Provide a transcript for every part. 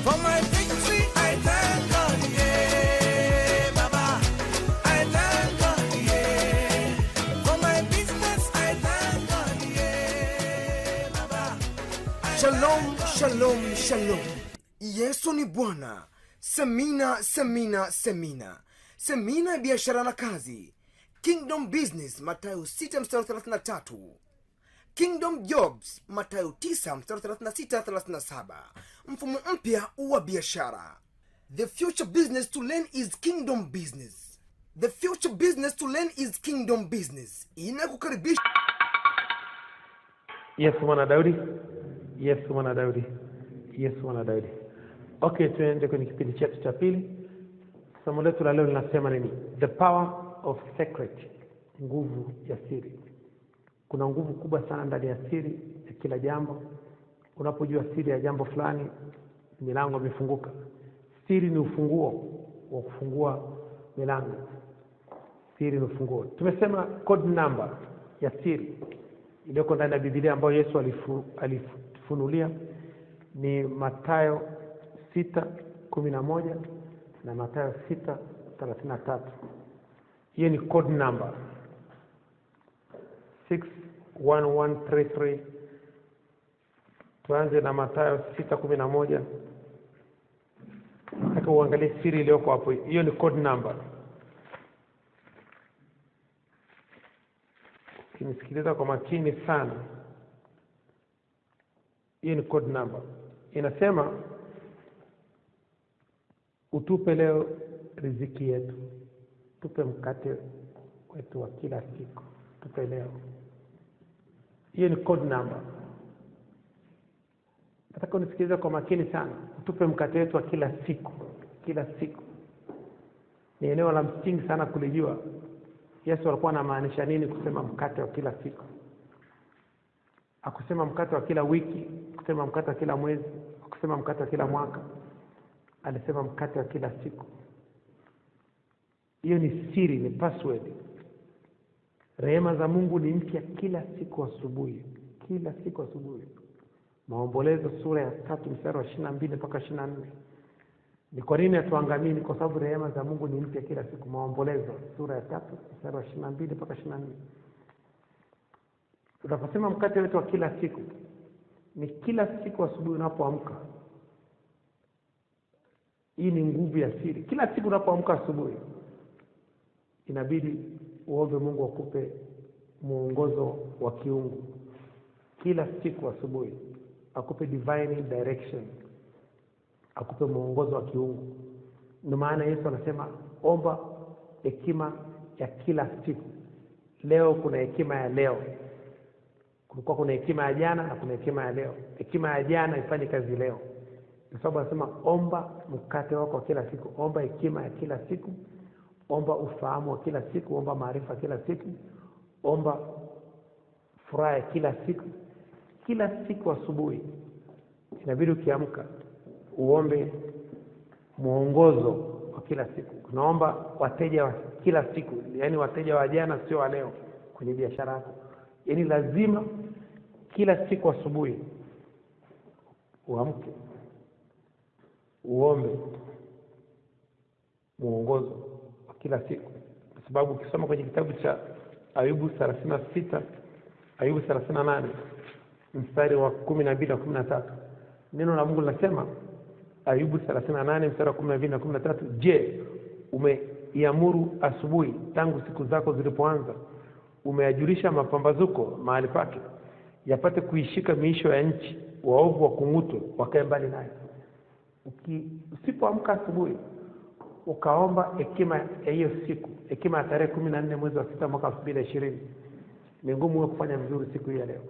For my victory, I thank God, yeah, Baba. I thank God, yeah. For my business, I thank God, yeah, Baba. Shalom, shalom, shalom. Yesu ni Bwana. Semina, semina, semina. Semina ya biashara na kazi. Kingdom Business, Mathayo 6:33. Kingdom Jobs, Mathayo 9:36-37. Mfumo mpya wa biashara. The future business to learn is Kingdom Business. The future business to learn is Kingdom Business. Inakukaribisha. Yesu mwana Daudi. Yesu mwana Daudi. Yesu mwana Daudi. Okay, tuende kwenye kipindi chetu cha pili. Somo letu la leo linasema nini? The power of secret. Nguvu ya siri. Kuna nguvu kubwa sana ndani ya siri ya kila jambo. Unapojua siri ya jambo fulani, milango imefunguka. Siri ni ufunguo wa kufungua milango. Siri ni ufunguo. Tumesema code number ya siri iliyoko ndani ya Biblia ambayo Yesu alifunulia ni Mathayo 6:11 na Mathayo 6:33. Hiyo ni code number 61133. Tuanze na Mathayo 6:11. Nataka uangalie siri iliyoko hapo. Hiyo ni code number. Kinisikiliza kwa makini sana. Hiyo ni code number. Inasema utupe leo riziki yetu. Tupe mkate wetu wa kila siku. Tupe leo. Hiyo ni code number. Nataka unisikilize kwa makini sana. Utupe mkate wetu wa kila siku. Kila siku. Ni eneo la msingi sana kulijua. Yesu alikuwa anamaanisha nini kusema mkate wa kila siku? Hakusema mkate wa kila wiki, kusema mkate wa kila mwezi, kusema mkate wa kila mwaka. Alisema mkate wa kila siku. Hiyo ni siri, ni password. Rehema za Mungu ni mpya kila siku asubuhi. Kila siku asubuhi. Maombolezo sura ya 3 mstari wa 22 mpaka 24. Ni kwa nini atuangamini? Kwa sababu rehema za Mungu ni mpya kila siku. Maombolezo sura ya 3 mstari wa 22 mpaka 24. Tunaposema mkate wetu wa kila siku, ni kila siku asubuhi unapoamka. Hii ni nguvu ya siri. Kila siku unapoamka asubuhi, inabidi uombe Mungu akupe mwongozo wa kiungu. Kila siku asubuhi akupe divine direction, akupe mwongozo wa kiungu. Ndio maana Yesu anasema omba hekima ya kila siku. Leo kuna hekima ya leo. Kulikuwa kuna hekima ya jana na kuna hekima ya leo. Hekima ya jana ifanye kazi leo. Kwa sababu anasema omba mkate wako kila siku. Omba hekima ya kila siku. Omba ufahamu wa kila siku. Omba maarifa kila siku. Omba furaha ya kila siku. Kila siku asubuhi inabidi ukiamka uombe mwongozo wa kila siku. Tunaomba wateja wa kila siku, yani wateja wa jana sio wa leo kwenye biashara yako. Yani lazima kila siku asubuhi uamke uombe mwongozo wa kila siku. Kwa sababu ukisoma kwenye kitabu cha Ayubu 36, Ayubu 38 mstari wa 12 na 13, neno la Mungu linasema, Ayubu 38 mstari wa 12 na 13, je, umeiamuru asubuhi tangu siku zako zilipoanza? Umeajulisha mapambazuko mahali pake, yapate kuishika miisho ya nchi, waovu wakung'utwe wakae mbali naye. Usipoamka asubuhi ukaomba hekima ya hiyo siku, hekima ya tarehe 14 mwezi wa 6 mwaka 2020, ni ngumu wewe kufanya vizuri siku hii ya leo.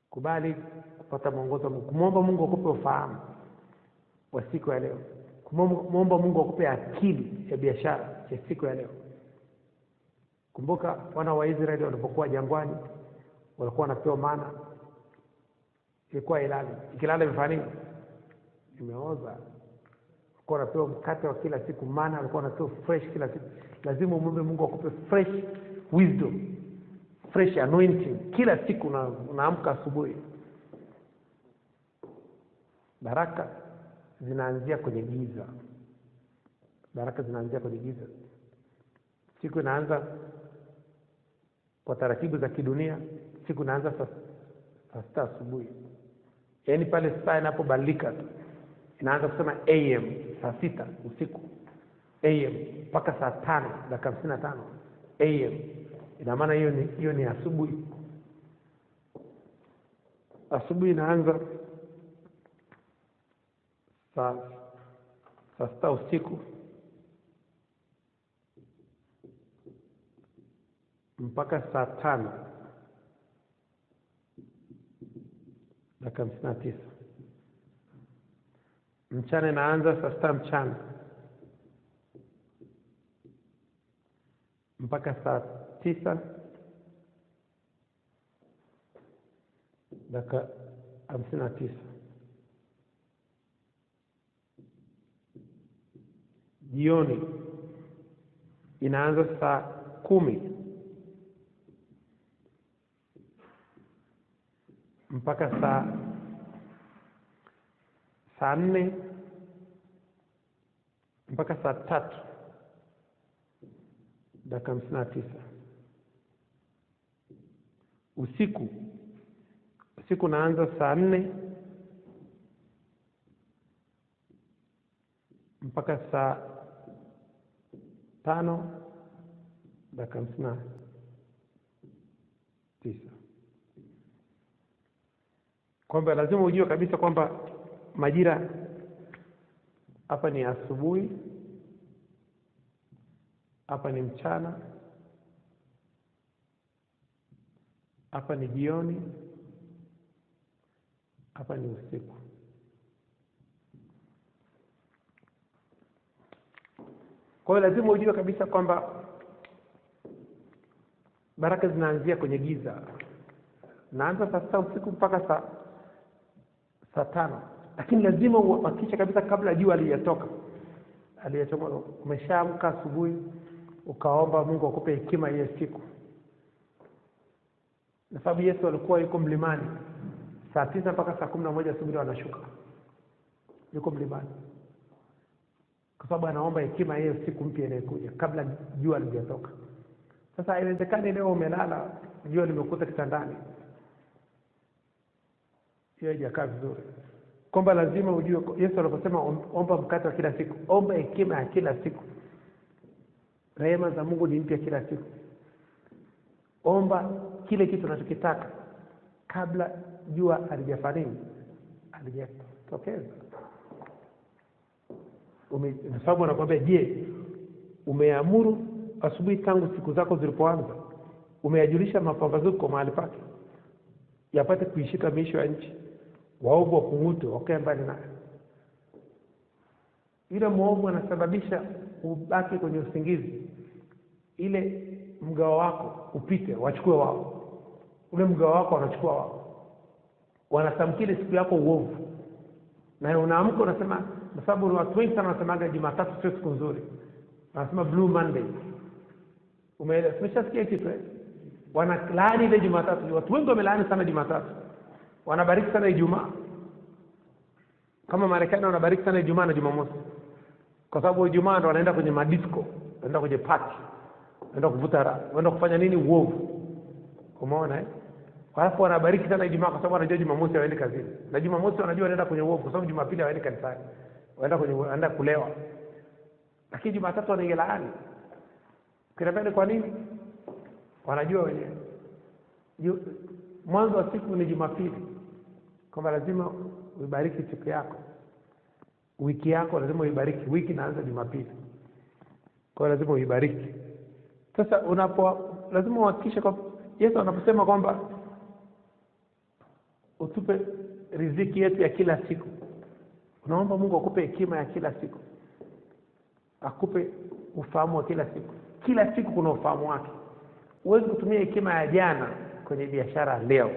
Kubali kupata mwongozo. Kumwomba Mungu akupe ufahamu wa siku ya leo. Kumwomba Mungu akupe akili ya biashara ya siku ya leo. Kumbuka wana wa Israeli walipokuwa jangwani, walikuwa wanapewa mana. Ilikuwa ilala. Ikilala imefanya nini? Imeoza. Walikuwa wanapewa mkate wa kila siku, mana walikuwa wanapewa fresh kila siku. Lazima umwombe Mungu akupe fresh wisdom, fresh anointing kila siku unaamka asubuhi. Baraka zinaanzia kwenye giza. Baraka zinaanzia kwenye giza. Siku inaanza kwa taratibu za kidunia, siku inaanza saa 6 asubuhi. Yaani pale saa inapobadilika inaanza kusema AM saa 6 usiku. AM mpaka saa 5 dakika 55 AM. Ina maana hiyo ni asubuhi. Asubuhi inaanza saa 6 usiku mpaka saa 5 dakika 59. Mchana inaanza saa 6 mchana mpaka saa 9 dakika 59. Jioni inaanza saa 10 mpaka saa 4 mpaka saa 3 dakika 59. Usiku naanza saa 4 mpaka saa 5 dakika 59. Kwamba lazima ujue kabisa kwamba majira hapa ni asubuhi, hapa ni mchana, hapa ni jioni, hapa ni usiku. Kwa hiyo lazima ujue kabisa kwamba baraka zinaanzia kwenye giza. Naanza saa 6 usiku mpaka saa 5. Lakini lazima uhakikishe kabisa kabla jua halijatoka. Umeshaamka asubuhi ukaomba Mungu akupe hekima hiyo siku. Na sababu Yesu alikuwa yuko mlimani saa 9 mpaka saa 11 asubuhi anashuka. Yuko mlimani. Kwa sababu anaomba hekima hiyo siku mpya inayokuja kabla jua halijatoka. Sasa haiwezekani leo umelala jua limekuta kitandani. Hiyo haijakaa vizuri. Kwamba lazima ujue Yesu aliposema omba mkate wa kila siku, omba hekima ya kila siku. Rehema za Mungu ni mpya kila siku. Omba kile kitu unachokitaka kabla jua halijatokeza. Kwa sababu anakuambia, je, umeamuru asubuhi tangu siku zako zilipoanza? Umeyajulisha mapambazuko mahali pake yapate kuishika miisho ya nchi? Waovu wakung'ute wakae mbali naye. Ile muovu anasababisha ubaki kwenye usingizi. Ile mgao wako upite, wachukue wao. Ule mgao wako wanachukua wao. Wanatamkile siku yako uovu. Na unaamka unasema, kwa sababu watu wengi sana wanasemaga Jumatatu sio siku nzuri. Wanasema Blue Monday. Umeshasikia kitu wanalaani ile Jumatatu. Watu wengi wamelaani sana Jumatatu. Wanabariki sana Ijumaa. Kama Marekani wanabariki sana Ijumaa na Jumamosi. Kwa sababu Ijumaa ndo wanaenda kwenye madisco, wanaenda kwenye party, wanaenda kuvuta raha, wanaenda kufanya nini uovu. Umeona Halafu wanabariki sana Ijumaa kwa sababu wanajua Jumamosi hawaendi kazini. Na Jumamosi wanajua wanaenda kwenye uovu kwa sababu Jumapili hawaendi kanisani. Wanaenda kulewa. Lakini Jumatatu wanaingelaani. Kinaambia kwa nini? Wanajua wenyewe. Mwanzo wa siku ni Jumapili. Kwamba lazima uibariki siku yako. Wiki yako lazima uibariki. Wiki inaanza Jumapili. Kwa hiyo lazima uibariki. Sasa lazima uhakikishe kwa Yesu anaposema kwamba utupe riziki yetu ya kila siku. Unaomba Mungu akupe hekima ya kila siku. Akupe ufahamu wa kila siku. Kila siku kuna ufahamu wake. Huwezi kutumia hekima ya jana kwenye biashara leo.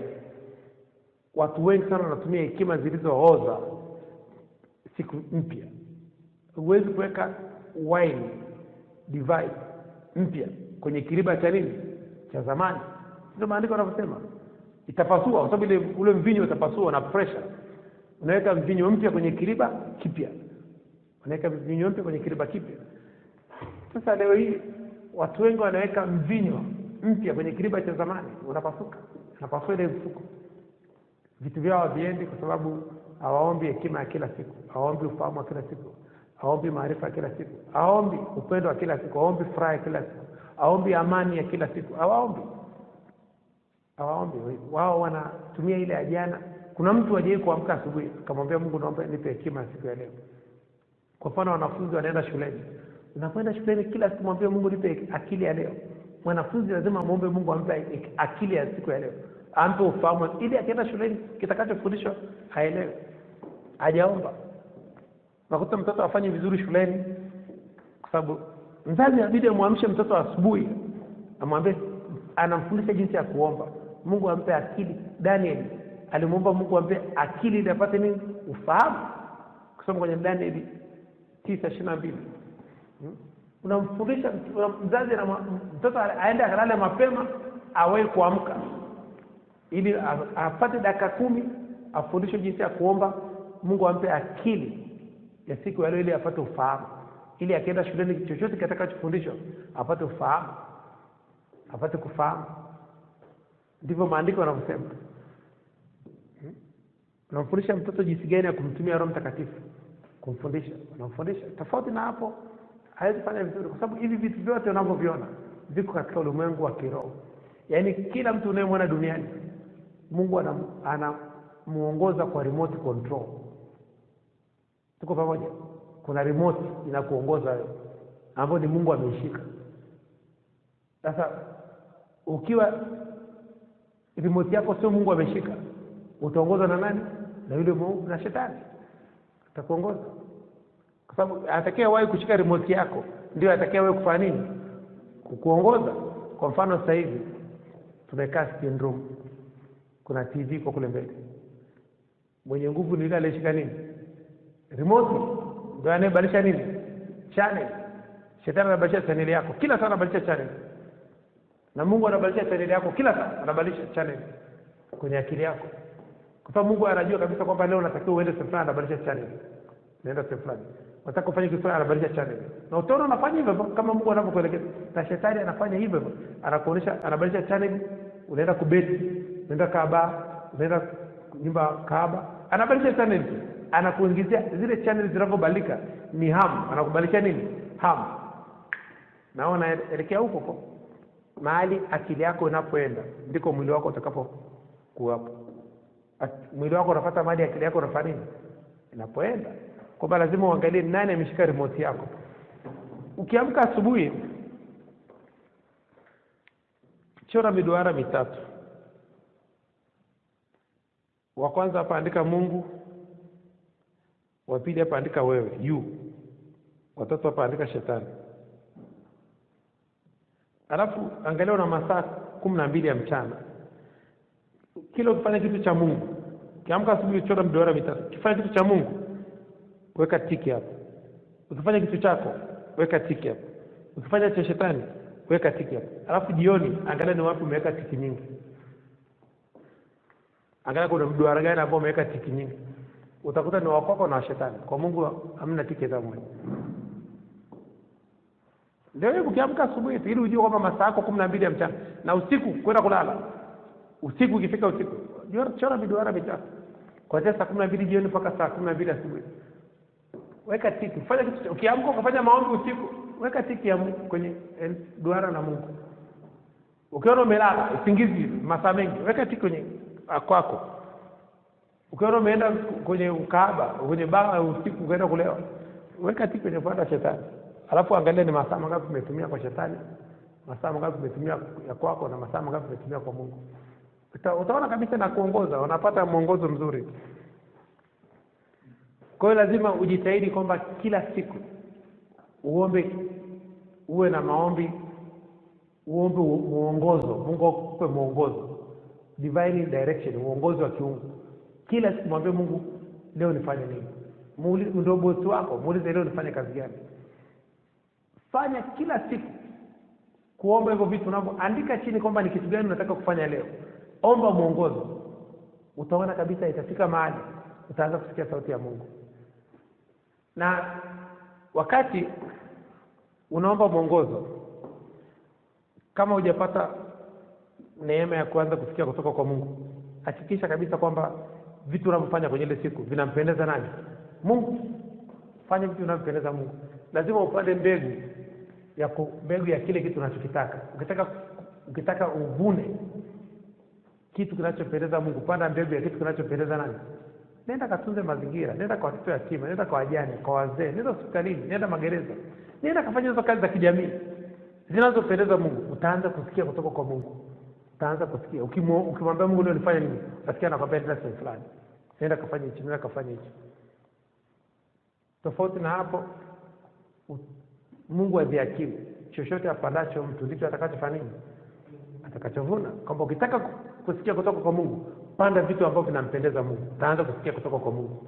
Watu wengi sana wanatumia hekima zilizooza siku mpya. Huwezi kuweka wine divide mpya kwenye kiriba cha nini? Cha zamani. Ndio maandiko yanasema itapasua, kwa sababu ule mvinyo utapasua na pressure. unaweka mvinyo mpya kwenye kiriba kipya, unaweka mvinyo mpya kwenye kiriba kipya. Sasa leo hii watu wengi wanaweka mvinyo mpya kwenye kiriba cha zamani, unapasua ile mfuko. Vitu vyao viendi kwa sababu hawaombi hekima ya kila siku, hawaombi ufahamu wa kila siku, hawaombi maarifa ya kila siku, hawaombi upendo wa kila siku, hawaombi furaha ya kila siku, hawaombi amani ya kila siku, hawaombi. Wao wanatumia ile ya jana. Kuna mtu aje kuamka asubuhi akamwambia Mungu, naomba nipe hekima siku ya leo. Kwa mfano wanafunzi wanaenda shuleni. Unapoenda shuleni kila siku mwambie Mungu, nipe akili ya leo. Mwanafunzi lazima muombe Mungu ampe akili ya siku ya leo, ampe ufahamu ili akienda shuleni kitakachofundishwa haelewe. Hajaomba. Nakuta mtoto afanye vizuri shuleni kwa sababu mzazi inabidi amwamshe mtoto asubuhi, amwambie, anamfundisha jinsi ya kuomba. Mungu ampe akili. Daniel alimuomba Mungu ampe akili ili apate nini? Ufahamu. Kusoma kwenye Daniel 9:22. Unamfundisha mzazi na mtoto aende akalale mapema, awahi kuamka ili apate dakika 10 afundishwe jinsi ya kuomba. Mungu ampe akili ya siku ya leo ili apate ufahamu, ili akienda shuleni chochote kitakachofundishwa apate ufahamu, apate kufahamu. Ndivyo maandiko yanavyosema. Unamfundisha mtoto jinsi gani ya kumtumia Roho Mtakatifu kumfundisha, unamfundisha. Tofauti na hapo hawezi fanya vizuri, kwa sababu hivi vitu vyote unavyoviona viko katika ulimwengu wa kiroho. Yaani kila mtu unayemwona duniani Mungu anamuongoza kwa remote control. Tuko pamoja? Kuna remote inakuongoza wewe ambayo ni Mungu ameishika. Sasa ukiwa remote yako sio Mungu ameshika, utaongozwa na nani? Na yule Mungu, na shetani atakuongoza. Kwa sababu atakayewahi kushika remote yako ndio atakayewahi kufanya nini? Kukuongoza. Kwa mfano sasa hivi tumekaa sitting room, kuna TV kwa kule mbele. Mwenye nguvu ni yule aliyeshika nini? Remote. Ndio anayebadilisha nini? Channel. Shetani anabadilisha channel yako kila saa, anabadilisha channel. Na Mungu anabadilisha channel yako kila saa, anabadilisha channel kwenye akili yako. Kwa sababu Mungu anajua kabisa kwamba leo unatakiwa uende sehemu fulani, anabadilisha channel. Nenda sehemu fulani. Unataka kufanya kitu fulani, anabadilisha channel. Na utaona unafanya hivyo kama Mungu anavyokuelekeza. Na shetani anafanya hivyo, anakuonesha, anabadilisha channel. Unaenda kubeti, unaenda Kaaba, unaenda nyumba Kaaba, anabadilisha channel. Anakuingizia zile channel zinazobadilika ni hamu, anakubadilisha nini? Hamu. Naona elekea huko mahali akili yako inapoenda ndiko mwili wako utakapokuwa. Mwili wako unafuata mahali akili yako inafanya nini? Inapoenda. Kwa lazima uangalie nani ameshika remote yako. Ukiamka asubuhi, chora miduara mitatu. Wa kwanza hapa andika Mungu, wa pili hapa andika wewe, you. Wa tatu hapa andika shetani. Alafu angalia una masaa 12 ya mchana. Kila ukifanya kitu cha Mungu, kiamka asubuhi chora miduara mitatu. Ukifanya kitu cha Mungu, weka tiki hapo. Ukifanya kitu chako, weka tiki hapo. Ukifanya cha shetani, weka tiki hapo. Alafu jioni angalia ni wapi umeweka tiki nyingi. Angalia kuna mduara gani ambao umeweka tiki nyingi. Utakuta ni wa kwako na wa shetani. Kwa Mungu hamna tiki za moja. Leo ukiamka asubuhi ili ujue kwamba masaa yako 12 ya mchana, na usiku kwenda kulala. Usiku ikifika usiku, chora miduara mitatu. Kuanzia saa 12 jioni mpaka saa 12 asubuhi. Weka tiki. Fanya kitu. Ukiamka ukafanya maombi usiku, weka tiki ya Mungu kwenye duara na Mungu. Ukiona umelala usingizi masaa mengi, weka tiki kwenye kwako. Ukiona umeenda kwenye Kaaba, kwenye baa usiku ukaenda kulewa, weka tiki kwenye fuata shetani. Alafu angalia ni masaa mangapi umetumia kwa shetani, masaa mangapi umetumia ya kwako, na masaa mangapi umetumia kwa Mungu. Utaona kabisa na kuongoza, unapata mwongozo mzuri. Kwa hiyo lazima ujitahidi kwamba kila siku uombe, uwe na maombi, uombe muongozo. Mungu akupe muongozo, divine direction, muongozo wa kiungu. Kila siku mwambie Mungu, leo nifanye nini? Ndio bosi wako, muulize leo nifanye kazi gani. Fanya kila siku kuomba hivyo vitu. Andika chini kwamba ni kitu gani unataka kufanya leo. Omba muongozo. Utaona kabisa itafika mahali utaanza kusikia sauti ya Mungu. Na wakati unaomba mwongozo, kama hujapata neema ya kuanza kusikia kutoka kwa Mungu, hakikisha kabisa kwamba vitu unavyofanya kwenye ile siku vinampendeza nani? Mungu. Fanya vitu vinavyompendeza Mungu. Lazima upande mbegu ya kile kitu unachokitaka. Ukitaka uvune kitu kinachopendeza Mungu, panda mbegu ya kitu kinachopendeza nani? Nenda katunze mazingira, nenda kwa watoto yatima, nenda kwa wajane, kwa wazee, nenda hospitalini, nenda magereza. Nenda kafanya hizo kazi za kijamii zinazopendeza Mungu. Utaanza kusikia kutoka kwa Mungu. Utaanza kusikia. Ukimwambia Mungu leo nifanye nini? Utasikia anakuambia nenda sehemu fulani. Nenda kafanya hichi, nenda kafanya hichi. Tofauti na hapo, Mungu adhihakiwi. Chochote apandacho mtu ndicho atakachofanya nini? Atakachovuna. Kwamba ukitaka kusikia kutoka kwa Mungu, panda vitu ambavyo vinampendeza Mungu. Utaanza kusikia kutoka kwa Mungu.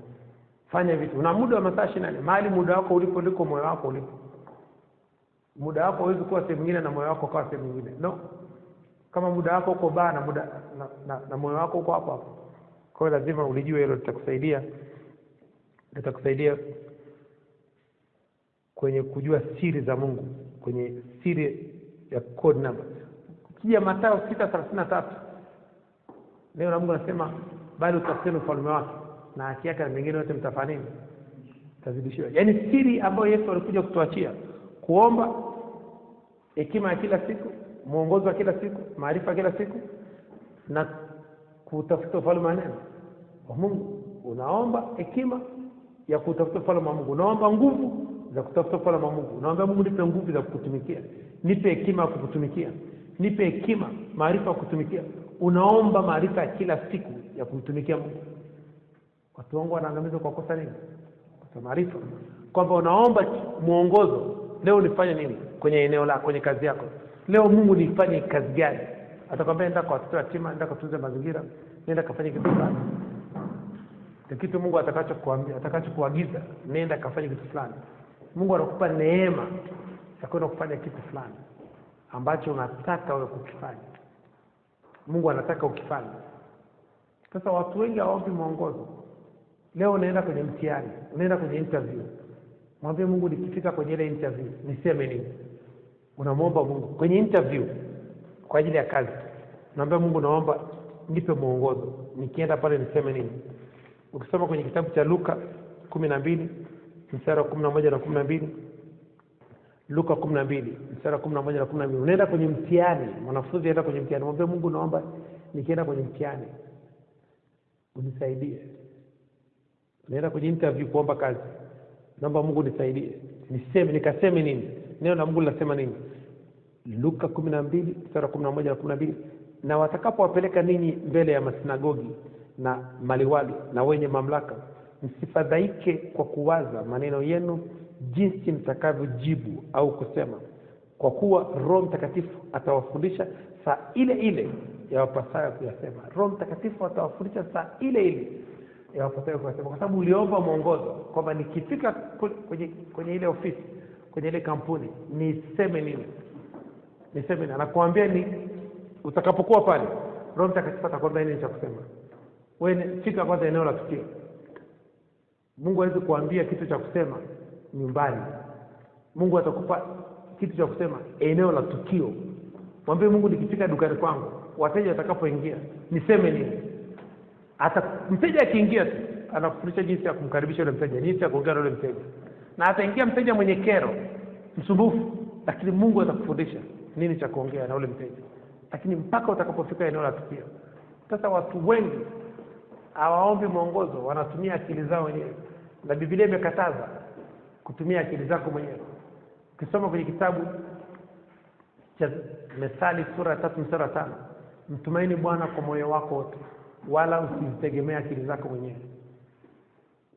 Fanya vitu. Una muda wa masaa 24. Mahali muda wako ulipo ndiko moyo wako ulipo. Muda wako huwezi kuwa sehemu nyingine na moyo wako kwa sehemu nyingine. No. Kama muda wako uko baa na moyo wako uko hapo hapo. Kwa hiyo lazima ulijue hilo, litakusaidia kwenye kujua siri za Mungu, kwenye siri ya code number. Ukija Mathayo 6:33, leo na Mungu anasema bali utafuteni ufalme wake na haki yake na mengine yote mtafanya nini? Tazidishiwa. Yaani siri ambayo Yesu alikuja kutuachia, kuomba, hekima ya kila siku, mwongozo wa kila siku, maarifa kila siku, na kutafuta ufalme wa Mungu. Unaomba hekima ya kutafuta ufalme wa Mungu, unaomba nguvu za kutafuta ufalme wa Mungu. Unaomba Mungu nipe nguvu za kukutumikia, nipe hekima ya kukutumikia, nipe hekima, maarifa ya kukutumikia. Unaomba maarifa ya kila siku ya kumtumikia Mungu. Watu wangu wanaangamizwa kwa kosa nini? Kwa maarifa. Kwamba unaomba mwongozo, leo nifanye nini kwenye eneo lako, kwenye kazi yako. Leo Mungu nifanye kazi gani? Atakwambia nenda kwa watoto yatima, nenda katunze mazingira, nenda kafanye kitu fulani. Kitu Mungu atakachokuambia, atakachokuagiza, nenda kafanye kitu fulani. Mungu anakupa neema ya kwenda kufanya kitu fulani ambacho unataka wewe kukifanya. Mungu anataka ukifanye. Sasa watu wengi hawaombi mwongozo. Leo unaenda kwenye mtihani, unaenda kwenye interview. Mwambie Mungu nikifika kwenye ile interview niseme nini? Unamwomba Mungu kwenye interview kwa ajili ya kazi. Naomba Mungu, naomba nipe mwongozo. Nikienda pale niseme nini? Ukisoma kwenye kitabu cha Luka 12 mstari wa 11 na 12, Luka 12 mstari wa 11 na 12, unaenda kwenye mtihani, mwanafunzi anaenda kwenye mtihani. Mwambie Mungu, naomba nikienda kwenye mtihani unisaidie. Unaenda kwenye interview kuomba kazi. Naomba Mungu nisaidie. Nikaseme nini? Neno la Mungu linasema nini? Luka 12 mstari wa 11 na 12, na watakapowapeleka ninyi mbele ya masinagogi na maliwali na wenye mamlaka, msifadhaike kwa kuwaza maneno yenu jinsi mtakavyojibu au kusema, kwa kuwa Roho Mtakatifu atawafundisha saa ile ile yawapasayo kuyasema. Roho Mtakatifu atawafundisha saa ile ile yawapasayo kuyasema. Kwa sababu uliomba mwongozo kwamba nikifika kwenye ile ofisi, kwenye ile kampuni, niseme nini? Niseme nini? Anakuambia ni utakapokuwa pale, Roho Mtakatifu atakwambia nini cha kusema. Wewe fika kwanza eneo la tukio. Mungu hawezi kuambia kitu cha kusema nyumbani. Mungu atakupa kitu cha kusema eneo la tukio. Mwambie Mungu, nikifika dukani kwangu, wateja watakapoingia, niseme nini? Hata mteja akiingia tu, anakufundisha jinsi ya kumkaribisha yule mteja, jinsi ya kuongea na yule mteja. Na ataingia mteja mwenye kero, msumbufu, lakini Mungu atakufundisha nini cha kuongea na yule mteja. Lakini mpaka utakapofika eneo la tukio. Sasa watu wengi hawaombi mwongozo, wanatumia akili zao wenyewe. Na Biblia imekataza kutumia akili zako mwenyewe. Ukisoma kwenye kitabu cha Methali sura ya 3 mstari wa 5, mtumaini Bwana kwa moyo wako wote, wala usitegemee akili zako mwenyewe.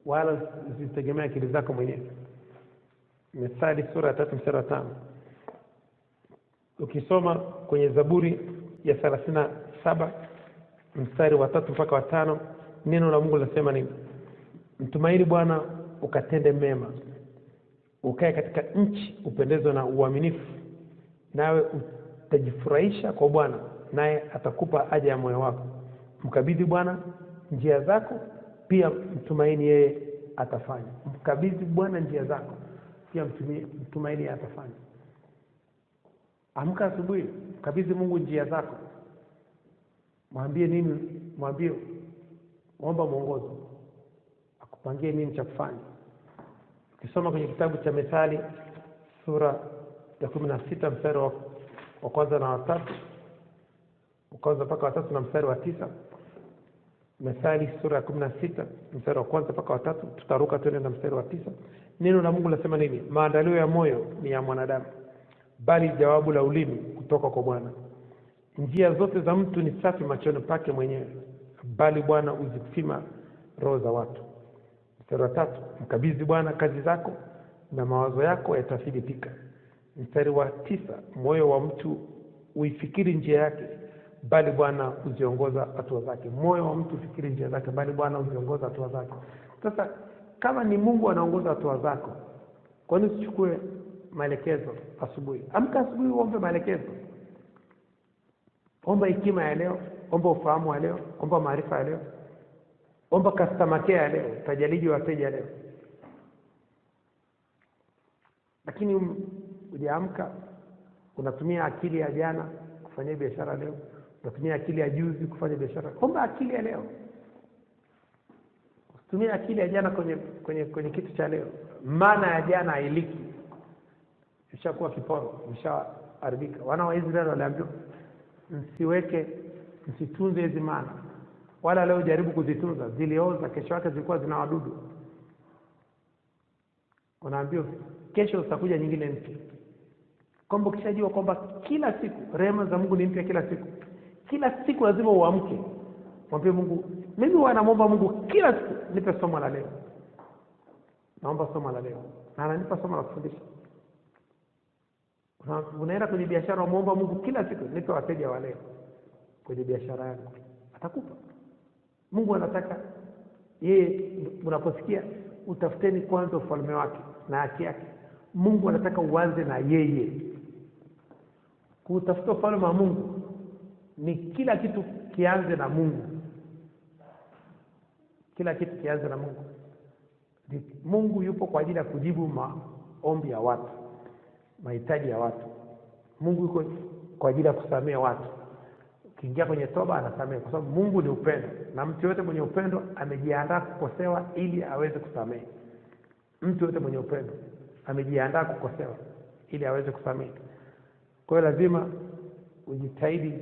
Wala usitegemee akili zako mwenyewe. Methali sura ya 3 mstari wa 5. Ukisoma kwenye Zaburi ya 37 mstari wa 3 mpaka wa 5, neno la Mungu linasema nini? Mtumaini Bwana ukatende mema, ukae katika nchi upendezwe na uaminifu, nawe utajifurahisha kwa Bwana, naye atakupa haja ya moyo wako. Mkabidhi Bwana njia zako, pia mtumaini yeye atafanya. Mkabidhi Bwana njia zako, pia mtumaini yeye atafanya. Amka asubuhi, mkabidhi Mungu njia zako. Mwambie nini? Mwambie, omba mwongozo, akupangie nini cha kufanya. Ukisoma kwenye kitabu cha Methali sura ya 16 mstari wa kwanza na watatu, kwanza mpaka watatu na mstari wa 9. Methali sura ya 16 mstari wa kwanza mpaka watatu, tutaruka twende na mstari wa 9. Neno la Mungu linasema nini? Maandalio ya moyo ni ya mwanadamu, bali jawabu la ulimi kutoka kwa Bwana. Njia zote za mtu ni safi machoni pake mwenyewe, bali Bwana huzipima roho za watu. Mstari wa 3, mkabidhi Bwana kazi zako na mawazo yako yatathibitika. Mstari wa 9, moyo wa mtu uifikiri njia yake, bali Bwana huziongoza hatua zake. Moyo wa mtu ufikiri njia zake, bali Bwana huziongoza hatua zake. Sasa kama ni Mungu anaongoza hatua zako, kwa nini usichukue maelekezo asubuhi? Amka asubuhi uombe maelekezo. Omba hekima ya leo, omba ufahamu wa leo, omba maarifa ya leo, omba customer care ya leo, utajaliji wateja leo. Lakini ujaamka unatumia akili ya jana kufanya biashara leo, unatumia akili ya juzi kufanya biashara. Omba akili ya leo. Usitumie akili ya jana kwenye kitu cha leo. Maana ya jana hailiki. Ishakuwa kiporo, imeshaharibika. Wana wa Israeli waliambiwa msitunze hizi maana, wala leo jaribu kuzitunza, zilioza, kesho yake zilikuwa zina wadudu. Unaambiwa kesho utakuja nyingine mpya. Kwamba ukishajua kwamba kila siku rehema za Mungu ni mpya kila siku lazima uamke. Mwambie Mungu, mimi naomba Mungu kila siku nipe somo la leo. Naomba somo la leo. Na ananipa somo la kufundisha. Unaenda kwenye biashara, muomba Mungu kila siku nipe wateja wa leo kwenye biashara yako. Atakupa. Mungu anataka yeye, unaposikia utafuteni kwanza ufalme wake na haki yake. Mungu anataka uanze na yeye. Kutafuta ufalme wa Mungu ni kila kitu kianze na Mungu. Kila kitu kianze na Mungu. Mungu yupo kwa ajili ya kujibu maombi ya watu, mahitaji ya watu. Mungu yuko kwa ajili ya kusamehe watu. Ukiingia kwenye toba anasamehe, kwa sababu Mungu ni upendo, na mtu yote mwenye upendo amejiandaa kukosewa ili aweze kusamehe. Mtu yote mwenye upendo amejiandaa kukosewa ili aweze kusamehe. Kwa hiyo lazima ujitahidi,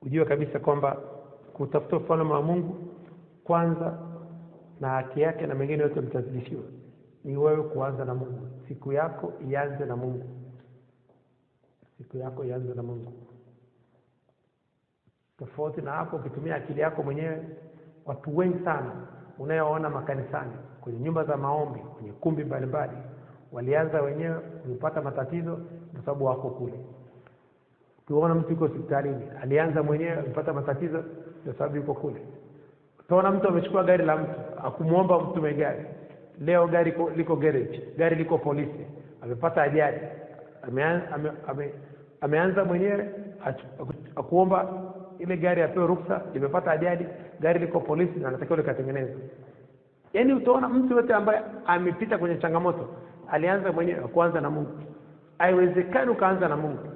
ujue kabisa kwamba kutafuta ufalme wa Mungu kwanza na haki yake na mengine yote mtazidishiwa. Ni wewe kuanza na Mungu. Siku yako ianze na Mungu. Siku yako ianze na Mungu. Tofauti na hapo, ukitumia akili yako mwenyewe, watu wengi sana unayoona makanisani, kwenye nyumba za maombi, kwenye kumbi mbalimbali, walianza wenyewe kupata matatizo kwa sababu wako kule. Ukiona mtu yuko hospitalini, alianza mwenyewe kupata matatizo kwa sababu yuko kule. Utaona mtu amechukua gari la mtu, akumuomba mtu gari. Leo gari liko garage, gari liko polisi, amepata ajali. Ameanza mwenyewe akuomba ile gari apewe ruksa, imepata ajali, gari liko polisi na anatakiwa likatengenezwe. Yaani utaona mtu yote ambaye amepita kwenye changamoto alianza mwenyewe, kuanza na Mungu. Haiwezekani ukaanza na Mungu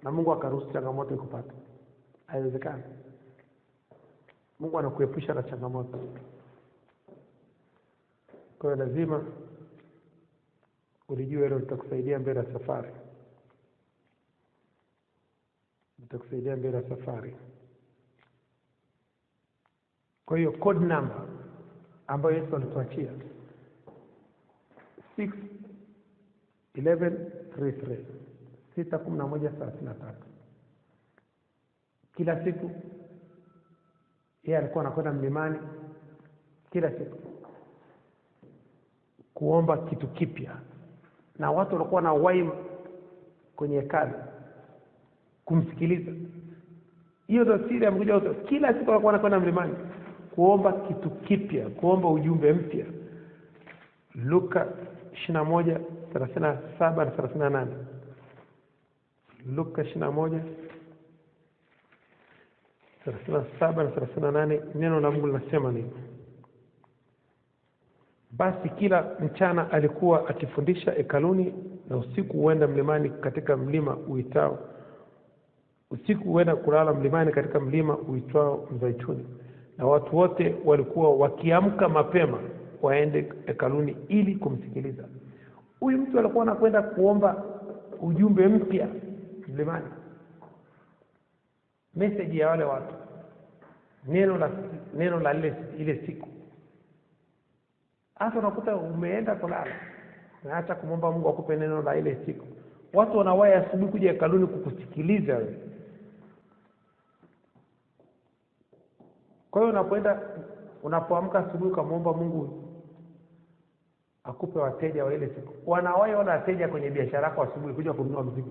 na Mungu akaruhusu changamoto ikupate. Haiwezekani. Mungu anakuepusha na changamoto. Kwa hiyo lazima ulijue hilo, litakusaidia mbele ya safari. Litakusaidia mbele ya safari. Kwa hiyo code number ambayo Yesu alituachia 6:11:33 6:11:33. Kila siku yeye alikuwa anakwenda mlimani kila siku kuomba kitu kipya, na watu walikuwa na wai kwenye hekalu kumsikiliza. Hiyo ndio siri ya mkuja wote. Kila siku walikuwa wanakwenda mlimani kuomba kitu kipya, kuomba ujumbe mpya. Luka 21:37 na 38. Luka 21:37 na 38, neno la Mungu linasema nini? Basi kila mchana alikuwa akifundisha hekaluni, na usiku huenda mlimani katika mlima uitao kulala mlimani katika mlima uitao Mzaituni. Na watu wote walikuwa wakiamka mapema waende hekaluni ili kumsikiliza. Huyu mtu alikuwa anakwenda kuomba ujumbe mpya mlimani, message ya wale watu, neno la ile siku. Hata unakuta umeenda kulala, unaacha kumwomba Mungu akupe neno la ile siku. Watu wanawahi asubuhi kuja hekaluni kukusikiliza wewe. Kwa hiyo unapoamka asubuhi kumwomba Mungu akupe wateja wa ile siku, wanawahi wala wateja kwenye biashara yako asubuhi kuja kununua mzigo.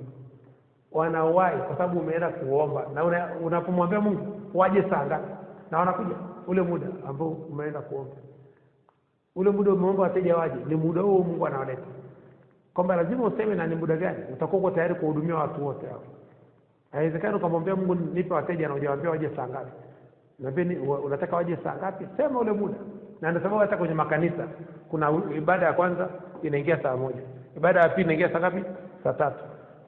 Wanawahi kwa sababu umeenda kuomba, na unapomwambia Mungu waje saa ngapi, na wanakuja ule muda ambao umeenda kuomba. Ule muda umeomba wateja waje, ni muda huo Mungu anawaleta. Kwamba lazima useme na ni muda gani utakuwa uko tayari kuhudumia watu wote hao. Haiwezekani ukamwambia Mungu nipe wateja na hujawaambia waje saa ngapi. Nabii unataka waje saa ngapi? Sema ule muda. Na ndio sababu hata kwenye makanisa kuna ibada ya kwanza inaingia saa 1. Ibada ya pili inaingia saa ngapi? Saa 3.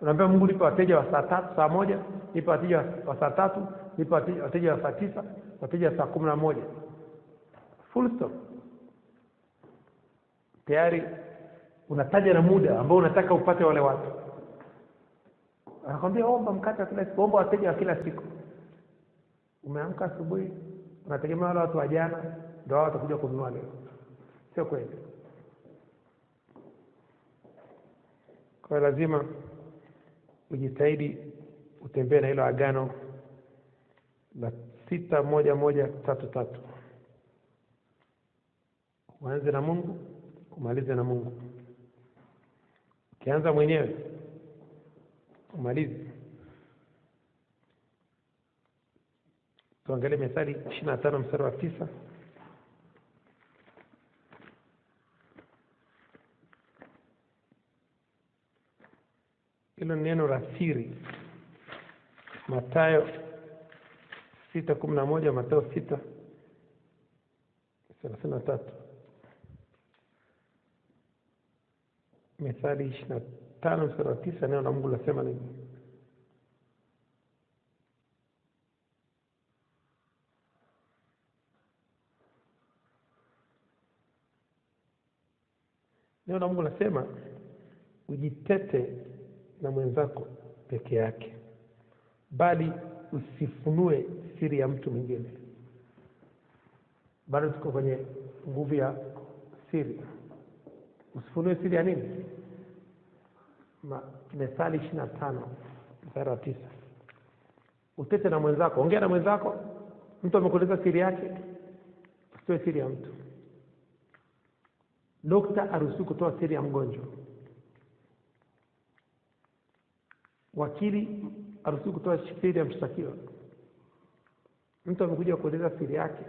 Unaambia Mungu nipe wateja wa saa 3, saa 1, nipe wateja wa saa 3, nipe wateja wa saa 9, wateja wa saa 11. Full stop. Tayari unataja na muda ambao unataka upate wale watu. Anakuambia omba mkate kila siku, omba wateja wa kila siku. Umeamka asubuhi unategemea wale watu wa jana ndio watakuja kununua leo. Sio kweli. Kwa lazima ujitahidi utembee na hilo agano la 6:1:1:3:3. Uanze na Mungu, umalize na Mungu. Ukianza mwenyewe umalize. Tuangalie Methali 25:9. Hilo neno la siri. Mathayo 6:11, Mathayo 6:33. Methali 25:9, neno la Mungu lasema nini? Neno la Mungu lasema ujitete na mwenzako peke yake, bali usifunue siri ya mtu mwingine. Bado tuko kwenye nguvu ya siri. Usifunue siri ya nini? Methali 25:9. Utete na mwenzako, ongea na mwenzako. Mtu amekueleza siri yake, usitoe siri ya mtu. Daktari haruhusiwi kutoa siri ya mgonjwa. Wakili haruhusiwi kutoa siri ya mshtakiwa. Mtu amekuja kueleza siri yake.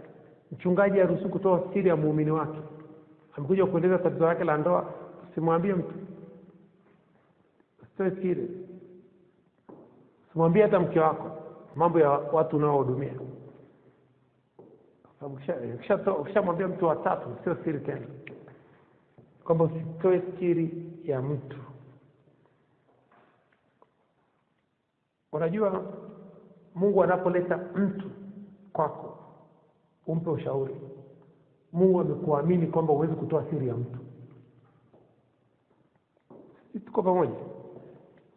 Mchungaji haruhusiwi kutoa siri ya muumini wake. Amekuja kueleza tatizo lake la ndoa, usimwambie mtu. Usitoe siri. Usimwambie hata mke wako mambo ya watu unaohudumia. Sababu ukishamwambia mtu wa tatu sio siri tena. Kwamba usitoe siri ya mtu. Unajua Mungu anapoleta mtu kwako umpe ushauri, Mungu amekuamini kwamba huwezi kutoa siri ya mtu. Tuko pamoja?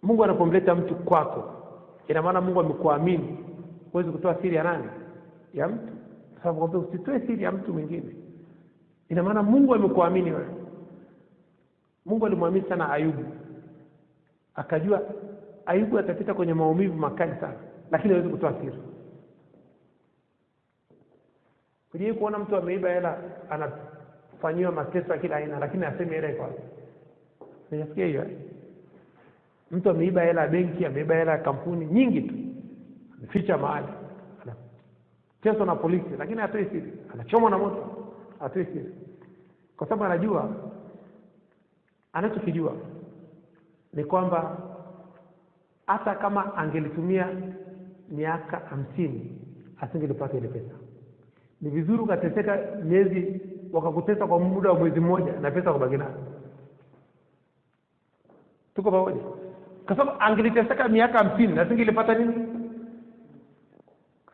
Mungu anapomleta mtu kwako, ina maana Mungu amekuamini huwezi kutoa siri ya nani? Ya mtu. Sababu usitoe siri ya mtu mwingine. Ina maana Mungu amekuamini wewe. Mungu alimwamini sana Ayubu. Akajua Ayubu atapita kwenye maumivu makali sana, lakini hawezi kutoa siri. Kuje kuona mtu ameiba hela, anafanywa mateso kila aina, lakini aseme hela iko wapi? Unasikia hiyo? Mtu ameiba hela ya benki, ameiba hela ya kampuni nyingi tu, ameficha mahali, anateswa na polisi, lakini hatoi siri. Anachomwa na moto, hatoi siri. Kwa sababu anajua, anachokijua ni kwamba hata kama angelitumia miaka 50 asingelipata ile pesa. Ni vizuri ukateseka miezi wakakutesa kwa muda wa mwezi mmoja na pesa kubaki nayo. Tuko pamoja? Kwa sababu angeliteseka miaka 50 na singelipata nini?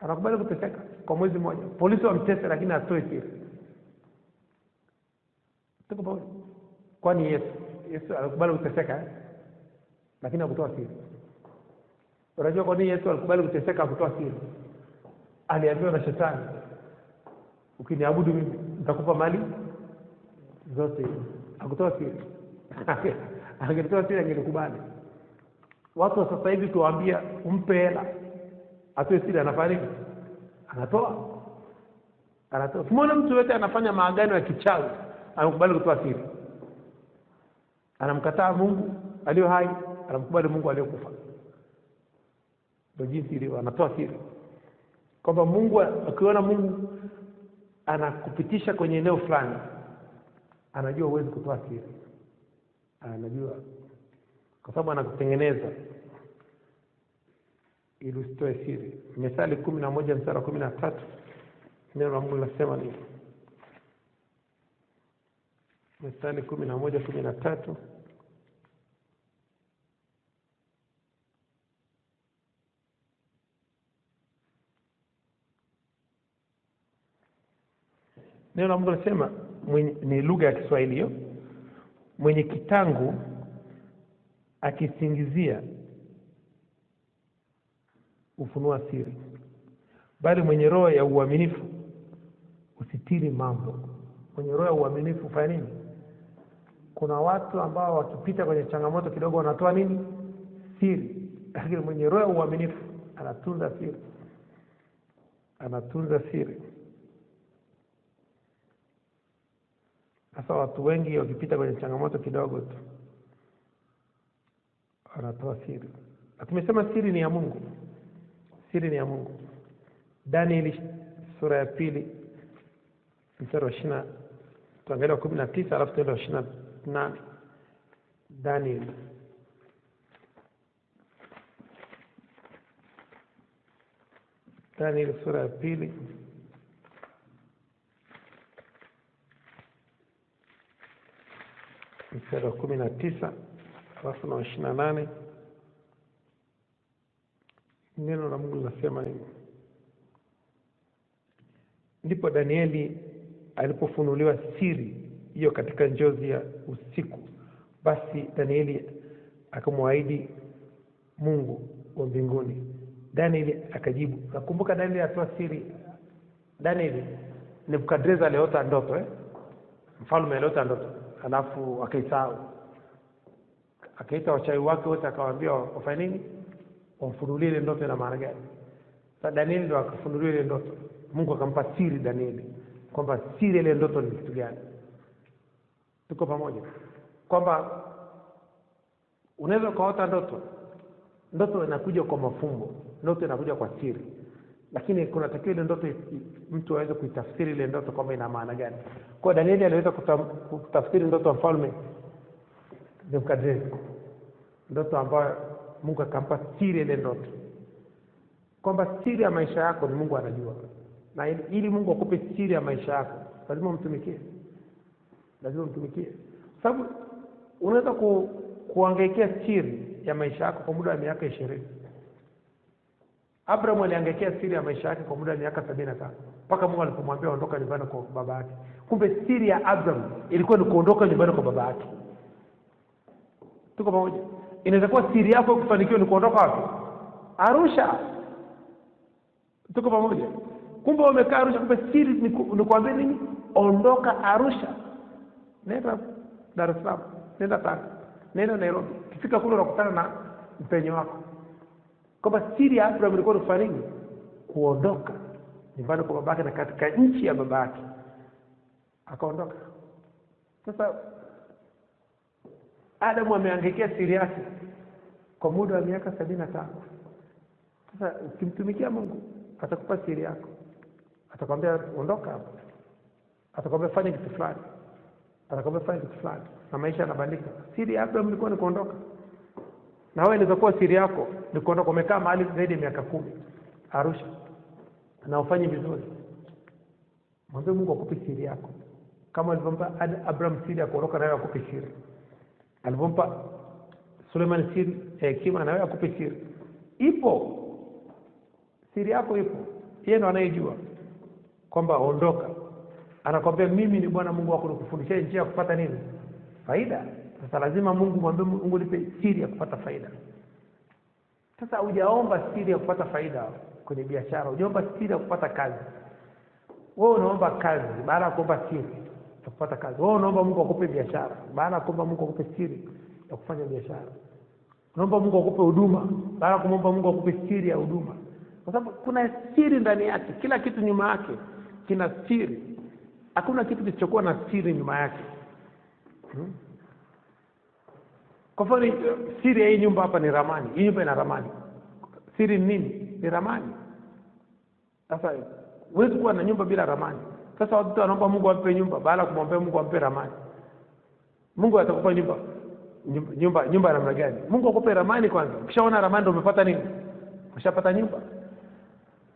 Anakubali kuteseka kwa mwezi mmoja. Polisi wamtese lakini atoe siri. Tuko pamoja? Kwani Yesu alikubali kuteseka lakini hakutoa siri. Unajua kwa nini Yesu alikubali kuteseka hakutoa siri? Aliambiwa na shetani, ukiniabudu mimi nitakupa mali zote. Hakutoa siri. Angetoa siri angelikubali. Watu wa sasa hivi tuwaambia umpe hela atoe siri, anafanya nini? Anatoa. Simona mtu yote anafanya maagano ya kichawi anakubali kutoa siri. Anamkataa Mungu aliye hai, anamkubali Mungu aliyekufa. Ndio jinsi ile anatoa siri. Kwamba Mungu, akiona Mungu anakupitisha kwenye eneo fulani, anajua uwezi kutoa siri. Anajua kwa sababu anakutengeneza ili usitoe siri. Mithali 11 mstari wa 13 neno la Mungu linasema nini? Mithali 11:13 neno la Mungu linasema, ni lugha ya Kiswahili hiyo, mwenye kitangu akisingizia ufunua siri, bali mwenye roho ya uaminifu usitiri mambo. Mwenye roho ya uaminifu fanya nini? Kuna watu ambao wakipita kwenye changamoto kidogo wanatoa nini? Siri. Lakini mwenye roho ya uaminifu anatunza siri. Anatunza siri. Sasa watu wengi wakipita kwenye changamoto kidogo tu wanatoa siri. Tumesema siri ni ya Mungu. Siri ni ya Mungu. Danieli sura ya 2 mstari wa 20, tuangalie 19 alafu tuende 28. Danieli sura ya 2 mstari wa 19 alafu na 28. Neno la Mungu linasema nini? Ndipo Danieli alipofunuliwa siri hiyo katika njozi ya usiku, basi Danieli akamwahidi Mungu wa mbinguni. Danieli akajibu. Nakumbuka Danieli atoa siri. Danieli Nebukadreza aliota ndoto, mfalme aliota ndoto, alafu akaisahau. Akaita wachawi wake wote akawaambia wafanye nini? Wamfunulie ile ndoto ina maana gani. Sasa Danieli ndo akafunulia ile ndoto. Mungu akampa siri Danieli kwamba siri ile ndoto ni kitu gani. Tuko pamoja? Kwamba unaweza kuota ndoto inakuja kwa mafumbo, ndoto inakuja kwa siri, lakini kuna takiwa ile ndoto mtu aweze kuitafsiri ile ndoto kwamba ina maana gani. Kwa Danieli aliweza kutafsiri ndoto ya mfalme Nebukadreza, ndoto ambayo Mungu akampa siri ile ndoto, kwamba siri ya maisha yako ni Mungu anajua. Na ili Mungu akupe siri ya maisha yako lazima umtumikie. Sababu unaweza kuangaikia siri ya maisha yako kwa muda wa miaka 20. Abraham aliangaikia siri ya maisha yake kwa muda wa miaka 75 mpaka Mungu alipomwambia ondoka nyumbani kwa baba yake. Kumbe siri ya Abraham ilikuwa ni kuondoka nyumbani kwa baba yake. Tuko pamoja? Inaweza kuwa siri yako kufanikiwa ni kuondoka wapi? Arusha. Tuko pamoja? Kumbe umekaa Arusha, kumbe siri ni kuambia nini? Ondoka Arusha. Nenda Dar es Salaam, nenda Tanga, nenda Nairobi. Kifika kule unakutana na mpenyo wako. Kwamba siri ya Abraham ilikuwa ni kufanya nini? Kuondoka nyumbani kwa babake na katika nchi ya babake. Akaondoka. Sasa Adamu ameangaikia siri yake kwa muda wa miaka 75. Sasa ukimtumikia Mungu atakupa siri yako. Atakwambia ondoka hapo. Atakwambia fanya kitu fulani. Na maisha yanabadilika. Siri ya Abraham ilikuwa ni kuondoka. Na wewe inaweza kuwa siri yako ni kuondoka. Umekaa mahali zaidi ya miaka 10 Arusha na ufanye vizuri. Mwambie Mungu akupe siri yako. kama alivyompa Abraham siri ya kuondoka nayo akupe siri, alivyompa Suleiman siri hekima na wewe akupe siri. Ipo siri yako, ipo, yeye ndo anayejua kwamba ondoka. Anakwambia mimi ni Bwana Mungu wako, nikufundisha njia ya kupata nini? Faida. Sasa lazima Mungu mwambie Mungu nipe siri ya kupata faida. Sasa hujaomba siri ya kupata faida kwenye biashara, hujaomba siri ya kupata kazi. Wewe unaomba kazi baada ya kuomba siri ya kupata kazi. Wewe unaomba Mungu akupe biashara baada ya kuomba Mungu akupe siri ya kufanya biashara. Unaomba Mungu akupe huduma baada ya kumwomba Mungu akupe siri ya huduma. Kwa sababu kuna siri ndani yake, kila kitu nyuma yake kina siri. Hakuna kitu kisichokuwa na siri nyuma yake. Kwa mfano siri ya hii nyumba hapa ni ramani. Hii nyumba ina ramani. Siri ni nini? Ni ramani. Sasa huwezi kuwa na nyumba bila ramani. Sasa watu wanaomba Mungu ampe nyumba baada ya kumwambia Mungu ampe ramani. Mungu atakupa nyumba namna gani? Mungu akupe ramani kwanza. Ukishaona ramani ndio umepata nini? Umeshapata nyumba.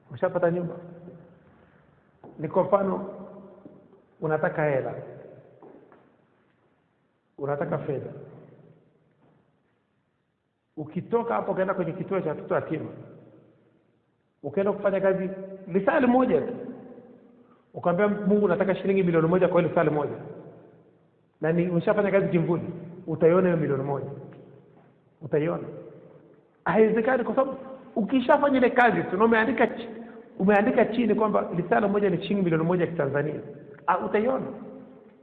Umeshapata nyumba. Ni kwa mfano unataka hela. Unataka fedha. Ukitoka hapo ukaenda kwenye kituo cha watoto yatima, ukaenda kufanya kazi lisali moja tu, ukamwambia Mungu nataka shilingi milioni 1 kwa ile lisali moja, na ni umeshafanya kazi kimvuli, utaiona hiyo milioni 1. Utaiona. Haiwezekani, kwa sababu ukishafanya ile kazi tu umeandika chini kwamba lisali moja ni shilingi milioni 1 ya Kitanzania, utaiona.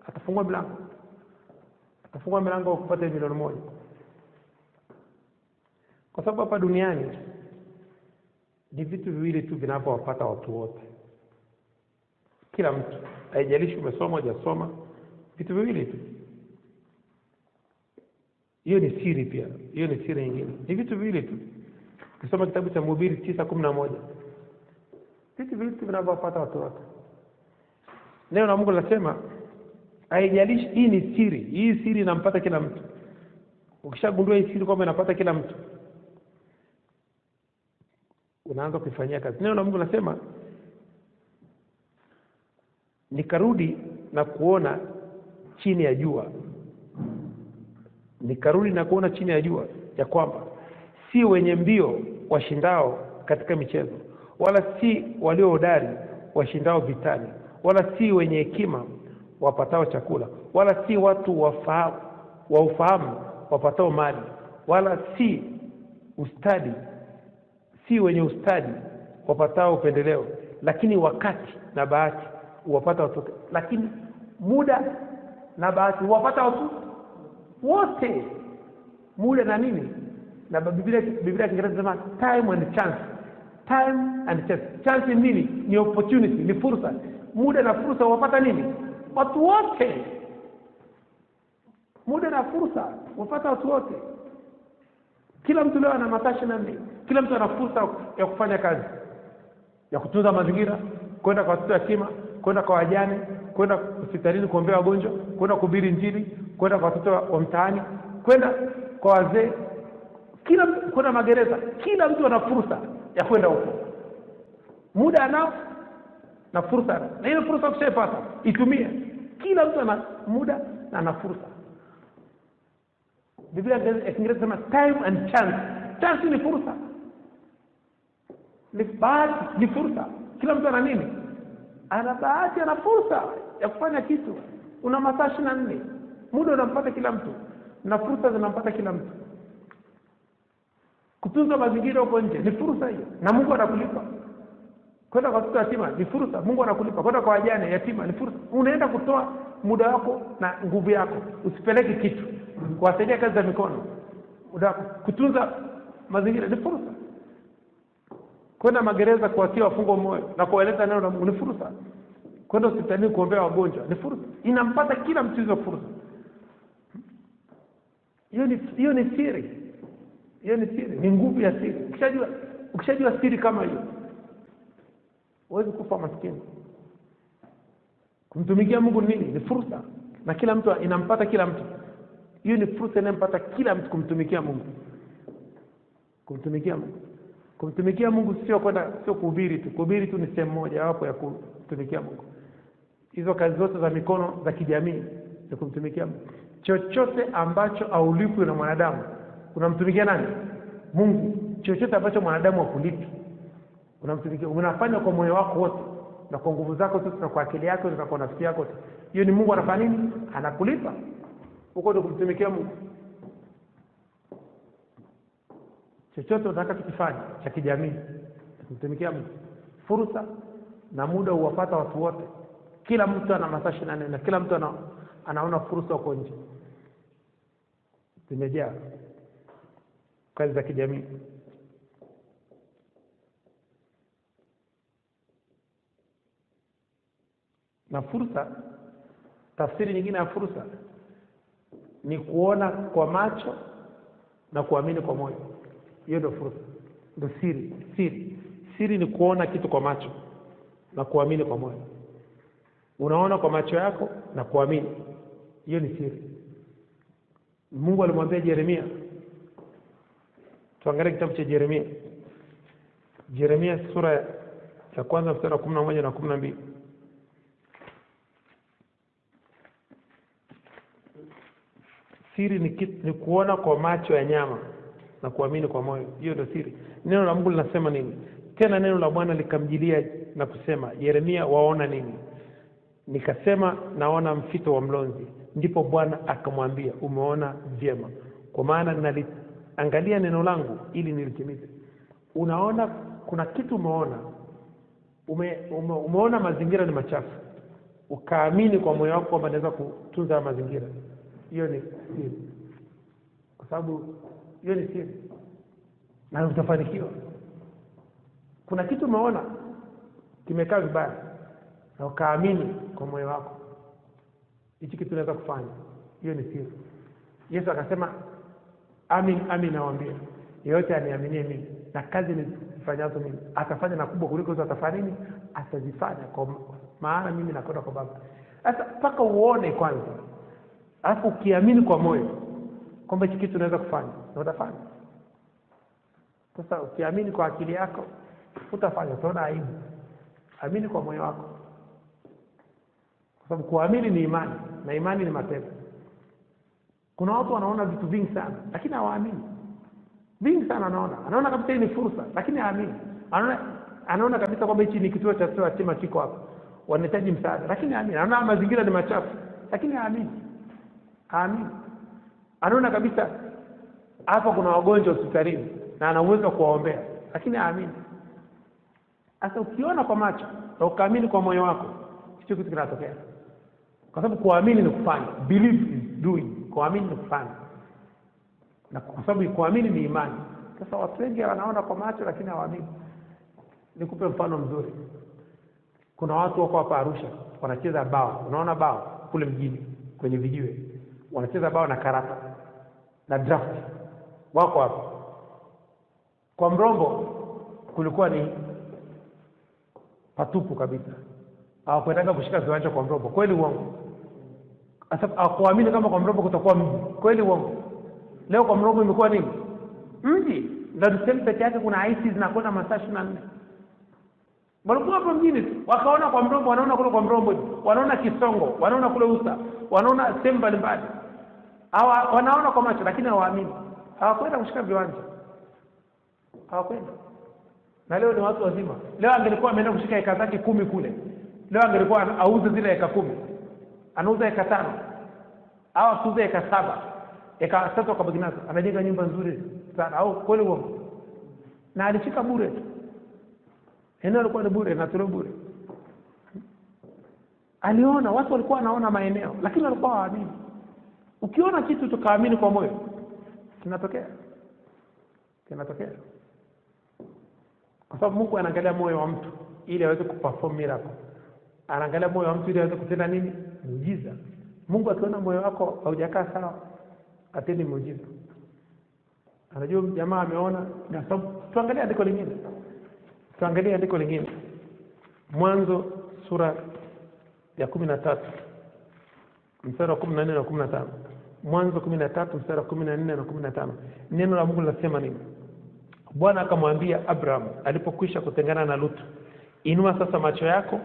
Atafungua mlango. Atafungua mlango kupata milioni 1. Kwa sababu hapa duniani ni vitu viwili tu vinavyowapata watu wote. Kila mtu, haijalishi umesoma hujasoma, vitu viwili tu. Hiyo ni siri pia. Hiyo ni siri nyingine. Ni vitu viwili tu. Ukisoma kitabu cha Mhubiri 9:11. Vitu viwili tu vinavyowapata watu wote. Neno la Mungu linasema haijalishi, hii ni siri. Hii siri inampata kila mtu. Ukishagundua hii siri kwamba inapata kila mtu, unaanza kufanyia kazi. Neno la Mungu linasema nikarudi na kuona chini ya jua. Nikarudi na kuona chini ya jua ya kwamba si wenye mbio washindao katika michezo, wala si walio hodari washindao vitani, wala si wenye hekima wapatao chakula, wala si watu wa ufahamu wapatao mali, wala si wenye ustadi wapatao upendeleo, lakini wakati na bahati wapata watu. Lakini muda na bahati wapata watu wote. Muda na nini? Na Biblia Kiingereza inasema time and chance. Time and chance. Chance ni nini? Ni opportunity, ni fursa. Muda na fursa wapata nini? Watu wote. Muda na fursa wapata watu wote. Kila mtu leo ana matashi na nini? Kila mtu ana fursa ya kufanya kazi, ya kutunza mazingira, kwenda kwa watoto yatima, kwenda kwa wajane, kwenda hospitalini kuombea wagonjwa, kwenda kuhubiri Injili, kwenda kwa watoto wa mtaani, kwenda kwa wazee, kwenda magereza. Kila mtu ana fursa ya kwenda huko. Muda anao na fursa. Na ile fursa ukishapata, itumie. Kila mtu ana muda na ana fursa. Biblia Kiingereza inasema time and chance. Chance ni fursa. Ni bahati, ni fursa. Kila mtu ana nini? Ana bahati, ana fursa ya kufanya kitu. Una masaa 24. Muda unampata kila mtu na fursa zinampata kila mtu. Kutunza mazingira huko nje ni fursa hiyo, na Mungu anakulipa. Kwenda kwa watoto yatima ni fursa, Mungu anakulipa. Kwenda kwa wajane yatima ni fursa. Unaenda kutoa muda wako na nguvu yako. Usipeleke kitu. Kuwasaidia kazi za mikono. Muda kutunza mazingira ni fursa. Kwenda magereza kuwatia wafungwa moyo na kuwaeleza neno la Mungu ni fursa. Kwenda hospitalini kuombea wagonjwa ni fursa. Inampata kila mtu hizo fursa. Hiyo ni siri. Hiyo ni siri, ni nguvu ya siri. Ukishajua siri kama hiyo, huwezi kufa maskini. Kumtumikia Mungu nini? Ni fursa. Na kila mtu inampata kila mtu. Hiyo ni fursa inampata kila mtu kumtumikia Mungu. Kumtumikia Mungu. Kumtumikia Mungu sio kuhubiri tu. Kuhubiri tu ni sehemu moja hapo ya kutumikia Mungu. Hizo kazi zote za mikono za kijamii ni kumtumikia Mungu. Chochote ambacho haulipwi na mwanadamu, unamtumikia nani? Mungu. Chochote ambacho mwanadamu hakulipi, unamtumikia. Unafanya kwa moyo wako wote na kwa nguvu zako zote na kwa akili yako na kwa nafsi yako. Hiyo ni Mungu anafanya nini? Anakulipa. Huko ndio kumtumikia Mungu. Chochote utakachokifanya cha kijamii kumtumikia Mungu. Fursa na muda huwapata watu wote. Kila mtu ana masaa 24 na kila mtu anaona fursa huko nje. Zimejaa kazi za kijamii. Na fursa, tafsiri nyingine ya fursa ni kuona kwa macho na kuamini kwa moyo. Hiyo ndio fursa. Ndio siri ni kuona kitu kwa macho na kuamini kwa moyo. Unaona kwa macho yako na kuamini. Hiyo ni siri. Mungu alimwambia Yeremia. Tuangalie kitabu cha Yeremia. Yeremia sura ya kwanza mstari wa 11 na 12. Siri ni kuona kwa macho ya nyama na kuamini kwa moyo. Hiyo ndio siri. Neno la Mungu linasema nini? Tena neno la Bwana likamjilia na kusema, Yeremia, waona nini? Nikasema, naona mfito wa mlonzi. Ndipo Bwana akamwambia, umeona vyema, kwa maana naliangalia neno langu ili nilitimize. Unaona kuna kitu umeona. Umeona mazingira ni machafu. Ukaamini kwa moyo wako kwamba naweza kutunza mazingira. Hiyo ni siri. Kwa sababu hiyo ni siri. Na utafanikiwa. Kuna kitu umeona kimekaa vibaya na ukaamini kwa moyo wako, hichi kitu naweza kufanya. Hiyo ni siri. Yesu akasema, amin nawaambia, yeyote aniaminie mimi na kazi nifanyazo mimi atafanya na kubwa kuliko hizo atafanya nini? Atazifanya, kwa maana mimi nakwenda kwa Baba. Sasa mpaka uone kwanza, alafu ukiamini kwa moyo kwamba hichi kitu naweza kufanya na utafanya. Sasa ukiamini kwa akili yako utafanya, utaona aibu. Amini kwa moyo wako. Kwa sababu kuamini ni imani na imani ni matendo. Kuna watu wanaona vitu vingi sana lakini hawaamini. Vingi sana anaona kabisa hii ni fursa lakini haamini. Anaona kabisa kwamba hichi ni kituo cha watoto yatima kiko hapa, wanahitaji msaada lakini haamini. Anaona mazingira ni machafu lakini haamini. Anaona kabisa hapa kuna wagonjwa hospitalini na ana uwezo kuwaombea lakini haamini. Sasa ukiona kwa macho na ukaamini kwa moyo wako, hicho kitu kinatokea. Kwa sababu kuamini ni kufanya. Believe is doing. Kuamini ni kufanya. Na kwa sababu kuamini ni imani. Sasa watu wengi wanaona kwa macho lakini hawaamini. Nikupe mfano mzuri. Kuna watu wako hapa Arusha wanacheza bao. Unaona bao kule mjini kwenye vijiwe. Wanacheza bao na karata na draft. Wako hapa. Kwa Mrombo kulikuwa ni patupu kabisa. Hawakwenda kushika viwanja kwa Mrombo. Kweli uongo? Sasa hawakuamini kama kwa Mrombo kutakuwa mji. Kweli uongo? Leo kwa Mrombo imekuwa nini? Mji. Na tuseme peke yake kuna IC zinakwenda masaa 24. Walikuwa hapo mjini tu. Wakaona kwa Mrombo, wanaona kule kwa Mrombo, wanaona Kisongo, wanaona kule Usa, wanaona sehemu mbalimbali. Wanaona kwa macho lakini hawaamini. Hawakwenda kushika viwanja. Hawakwenda. Na leo ni watu wazima. Leo angelikuwa ameenda kushika eka zake 10 kule. Leo angelikuwa auze zile eka 10. Anauza eka 5. Au asuze eka 7. Eka 3 kwa baginazo. Anajenga nyumba nzuri sana. Au kweli uongo? Na alishika bure tu. Eneo lilikuwa ni bure na tule bure. Aliona watu walikuwa wanaona maeneo lakini walikuwa hawaamini. Ukiona kitu tukaamini kwa moyo, kinatokea. Kwa sababu Mungu anaangalia moyo wa mtu ili aweze kuperform miracle. Anaangalia moyo wa mtu ili aweze kutenda nini? Muujiza. Mungu akiona moyo wako haujakaa sawa, atende muujiza. Anajua jamaa ameona, na sababu tuangalie andiko lingine. Mwanzo sura ya 13 mstari wa 14 na 15. Mwanzo 13 mstari wa 14 na 15. Neno la Mungu linasema nini? Bwana akamwambia Abraham alipokwisha kutengana na Lutu, inua sasa macho yako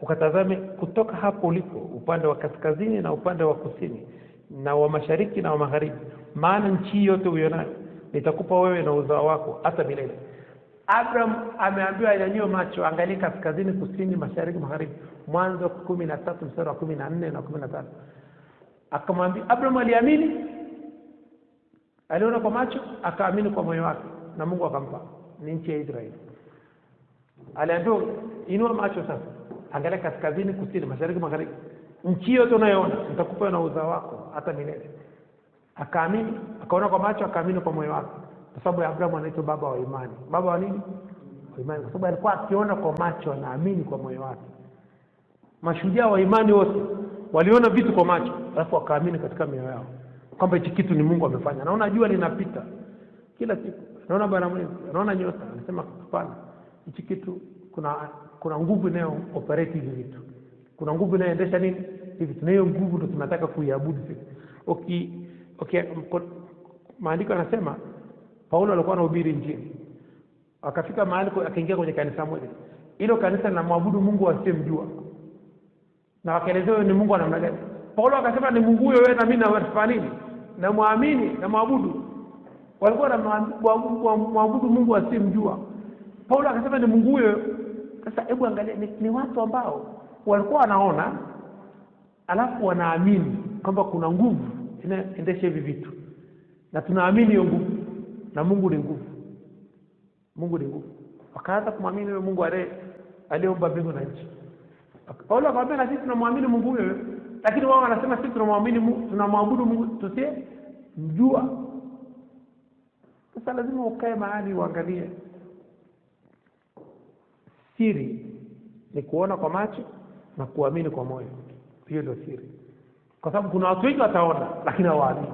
ukatazame kutoka hapo ulipo, upande wa kaskazini na upande wa kusini na wa mashariki na wa magharibi, maana nchi yote uionayo nitakupa wewe na uzao wako hata milele. Abraham ameambiwa anyanyue macho, angalia kaskazini, kusini, mashariki, magharibi. Mwanzo 13 mstari wa 14 na 15. Akamwambia Abraham aliamini, aliona kwa macho, akaamini kwa moyo wake, na Mungu akampa ni nchi ya Israeli. Aliambiwa inua macho sasa, angalia kaskazini, kusini, mashariki, magharibi, nchi yote unayoona nitakupa na uzao wako hata milele. Akaamini, akaona kwa macho, akaamini kwa moyo wake. Kwa sababu Abraham anaitwa baba wa imani. Baba wa nini? Wa imani. Kwa sababu alikuwa akiona kwa macho na amini kwa moyo wake. Mashujaa wa imani wote waliona vitu kwa macho, alafu wakaamini katika mioyo yao kwamba hichi kitu ni Mungu amefanya. Naona jua linapita kila siku, naona bara mwezi, naona nyota. Anasema hapana, hichi kitu kuna nguvu inayo operate hivi vitu. Kuna nguvu inayoendesha nini hivi vitu. Na hiyo nguvu ndio tunataka kuiabudu sisi. Maandiko yanasema Paulo alikuwa anahubiri injili. Akafika mahali akaingia kwenye kanisa moja. Hilo kanisa linamwabudu Mungu asiyemjua. Na wakaelezewa ni Mungu wa namna gani. Paulo akasema ni Mungu huyo wewe na mimi na wafanya nini? Na muamini na maabudu. Walikuwa wanamwabudu Mungu asiyemjua. Paulo akasema ni Mungu huyo. Sasa hebu angalia ni watu ambao walikuwa wanaona alafu wanaamini kwamba kuna nguvu inaendesha hivi vitu. Na tunaamini hiyo nguvu. Na Mungu ni nguvu. Mungu ni nguvu. Wakaanza kumwamini yule Mungu aliyeumba mbingu na nchi. Paulo akamwambia na sisi tunamwamini Mungu huyo, lakini wao wanasema sisi tunamwabudu Mungu tusiyemjua. Sasa lazima ukae mahali uangalie. Siri ni kuona kwa macho na kuamini kwa moyo. Hiyo ndio siri. Kwa sababu kuna watu wengi wataona lakini hawaamini.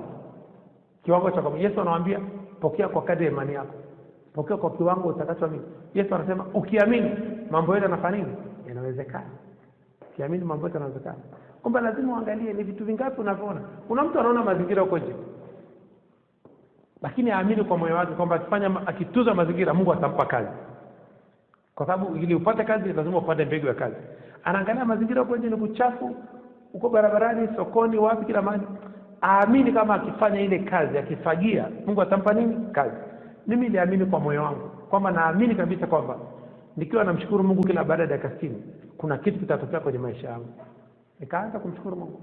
Kiwango cha Yesu anawaambia pokea kwa kadri ya imani yako. Pokea kwa kiwango utakachoamini. Yesu anasema ukiamini mambo yote yanafanya nini? Yanawezekana. Ukiamini mambo yote yanawezekana. Kumbe lazima uangalie ni vitu vingapi unavyoona. Kuna mtu anaona mazingira huko nje, lakini aamini kwa moyo wake kwamba akituza mazingira Mungu atampa kazi. Kwa sababu ili upate kazi lazima upate mbegu ya kazi. Anaangalia mazingira huko nje ni kuchafu, uko barabarani, sokoni, wapi, kila mahali. Aamini kama akifanya ile kazi, akifagia, Mungu atampa nini? Kazi. Mimi niliamini kwa moyo wangu kwamba naamini kabisa kwamba nikiwa namshukuru Mungu kila baada ya dakika 60 kuna kitu kitatokea kwenye maisha yangu. Nikaanza kumshukuru Mungu.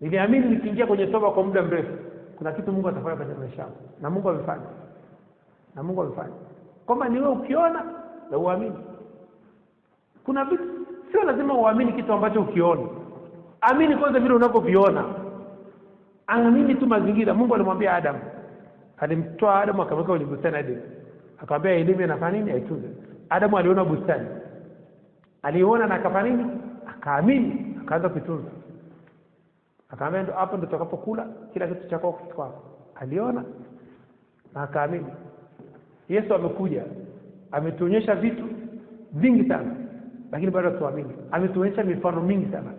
Niliamini nikiingia kwenye toba kwa muda mrefu kuna kitu Mungu atafanya kwenye maisha yangu. Na Mungu amefanya. Na Mungu amefanya. Kwamba ni wewe ukiona na uamini. Kuna vitu sio lazima uamini kitu ambacho ukiona. Amini kwanza vile unavyoviona. Amini tu mazingira. Mungu alimwambia Adam. Alimtoa Adam akamweka kwenye bustani Eden. Akamwambia elimu inafanya nini? Aitunze. Adam aliona bustani. Aliona na akafanya nini? Akaamini, akaanza kuitunza. Akamwambia hapo ndo tutakapokula kila kitu chako kwako. Aliona na akaamini. Yesu amekuja, ametuonyesha vitu vingi sana, lakini bado tuamini. Ametuonyesha mifano mingi sana.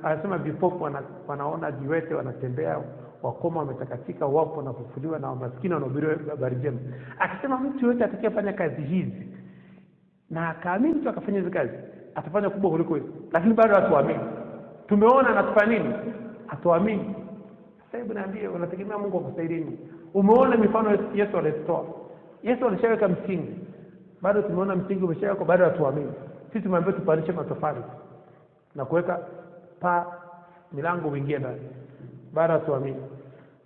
Anasema vipofu wanaona, viwete wanatembea, wakoma wametakatika, wapo na kufufuliwa, na maskini wanahubiriwa habari njema. Akisema mtu yote atakayefanya kazi hizi na akaamini tu akafanya hizo kazi atafanya kubwa kuliko hizo, lakini bado hatuamini. Tumeona na tufanye nini? Hatuamini. Sasa hebu niambie, unategemea Mungu akusaidie nini? Umeona mifano Yesu alitoa. Yesu alishaweka msingi. Bado tumeona msingi umeshawekwa, bado hatuamini. Sisi tumeambiwa tupalishe matofali na kuweka milango uingie ndani. Bado hatuamini.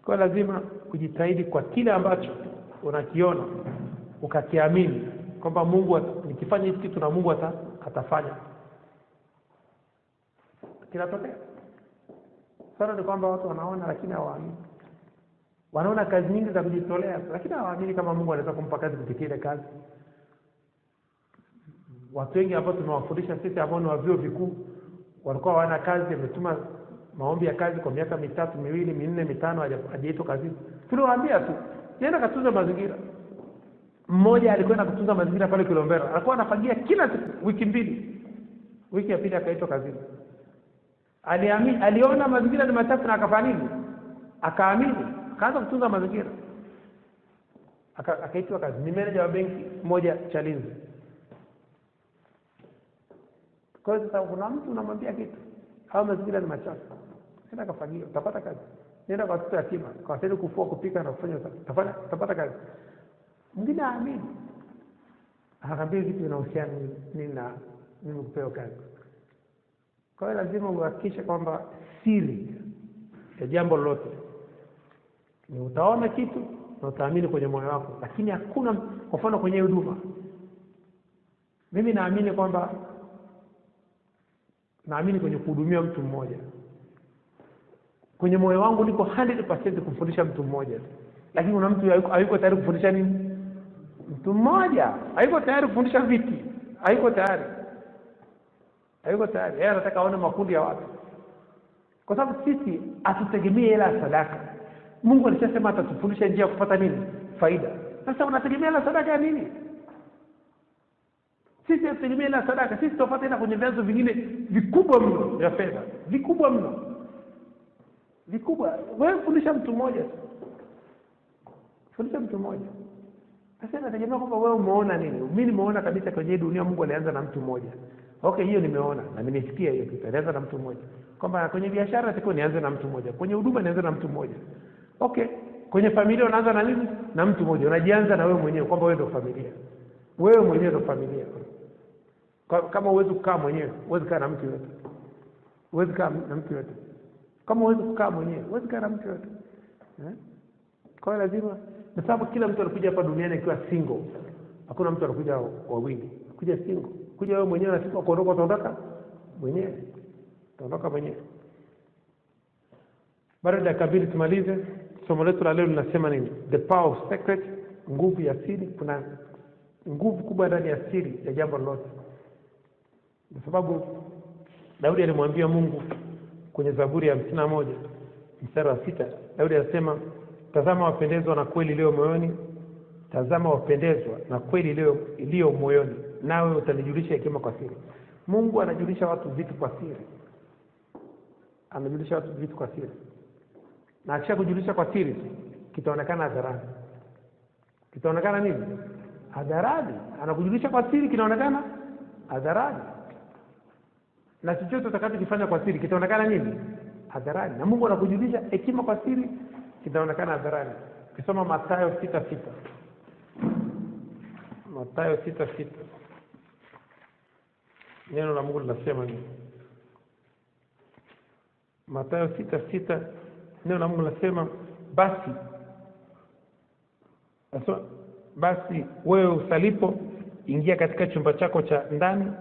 Kwa lazima kujitahidi kwa kile ambacho unakiona ukakiamini kwamba Mungu nikifanya hiki kitu na Mungu atafanya. Kinatokea. Sasa ni kwamba watu wanaona lakini hawaamini. Wanaona kazi nyingi za kujitolea lakini hawaamini kama Mungu anaweza kumpa kazi kupitia ile kazi. Watu wengi ambao tumewafundisha sisi ambao ni wa vyuo vikuu walikuwa wana kazi, wametuma maombi ya kazi kwa miaka 3, 2, 4, 5 hajaitwa kazi. Tuliwaambia tu, yeye akatunza mazingira. Mmoja alikwenda kutunza mazingira pale Kilombero. Alikuwa anafagia kila siku wiki 2. Wiki ya pili akaitwa kazini. Aliona mazingira ni machafu na akafanya nini? Akaamini, akaanza kutunza mazingira. Akaitwa kazi. Ni manager wa benki moja Chalinze. Kwa hiyo sasa kuna mtu unamwambia kitu, au mazingira ni machafu, nenda kafagia, utapata kazi. Nenda kwa watoto yatima, kwa sababu kufua, kupika na kufanya utapata kazi. Mwingine aamini, akaambia kitu vinahusiana nini na mimi kupewa kazi. Kwa hiyo lazima uhakikishe kwamba siri ya jambo lolote ni utaona kitu na utaamini kwenye moyo wako. Lakini hakuna, kwa mfano kwenye huduma, mimi naamini kwenye kuhudumia mtu mmoja. Kwenye moyo wangu niko 100% kufundisha mtu mmoja. Lakini kuna mtu hayuko tayari kufundisha nini? Mtu mmoja. Hayuko tayari kufundisha viti. Hayuko tayari. Yeye anataka aone makundi ya watu. Kwa sababu sisi hatutegemei hela sadaka. Mungu alishasema atatufundisha njia ya kupata nini? Faida. Sasa unategemea hela sadaka ya nini? Sisi hatutegemei hela sadaka. Sisi tupata hela kwenye vyanzo vingine vikubwa mno vya fedha. Vikubwa mno. Wewe fundisha mtu mmoja. Fundisha mtu mmoja. Sasa nategemea kwamba wewe umeona nini? Mimi nimeona kabisa kwenye dunia Mungu alianza na mtu mmoja. Okay, hiyo nimeona na nimesikia hiyo kitu. Alianza na mtu mmoja. Kwamba kwenye biashara siko nianze na mtu mmoja. Kwenye huduma nianze na mtu mmoja. Okay, kwenye familia unaanza na nini? Na mtu mmoja. Unajianza na wewe mwenyewe kwamba wewe ndio familia. Wewe mwenyewe ndio familia. Kama huwezi kukaa mwenyewe, huwezi kaa na mtu yote. Huwezi kaa na mtu yote. Kama huwezi kukaa mwenyewe, huwezi kaa na mtu yote. Kwa hiyo lazima, na sababu kila mtu anakuja hapa duniani akiwa single. Hakuna mtu anakuja wawili. Kuja single. Kuja wewe mwenyewe na siku kuondoka utaondoka mwenyewe. Utaondoka mwenyewe. Baada ya kabili tumalize. Somo letu la leo linasema nini? The power of secret, nguvu ya siri. Kuna nguvu kubwa ndani ya siri ya jambo lolote. Kwa sababu Daudi alimwambia Mungu kwenye Zaburi ya 51 mstari wa 6, Daudi anasema, tazama wapendezwa na kweli iliyo moyoni, tazama wapendezwa na kweli iliyo moyoni, nawe utanijulisha hekima kwa siri. Mungu anajulisha watu vitu kwa siri. Anajulisha watu vitu kwa siri. Na akisha kujulisha kwa siri, kitaonekana hadharani. Kitaonekana nini? Hadharani. Anakujulisha kwa siri, kinaonekana hadharani. Na chochote utakachokifanya kwa siri kitaonekana nini? Hadharani. Na Mungu anakujulisha hekima kwa siri, kitaonekana hadharani. Ukisoma Mathayo 6:6. Mathayo 6:6. Neno la Mungu linasema nini? Mathayo 6:6, neno la Mungu linasema, basi wewe usalipo, ingia katika chumba chako cha ndani,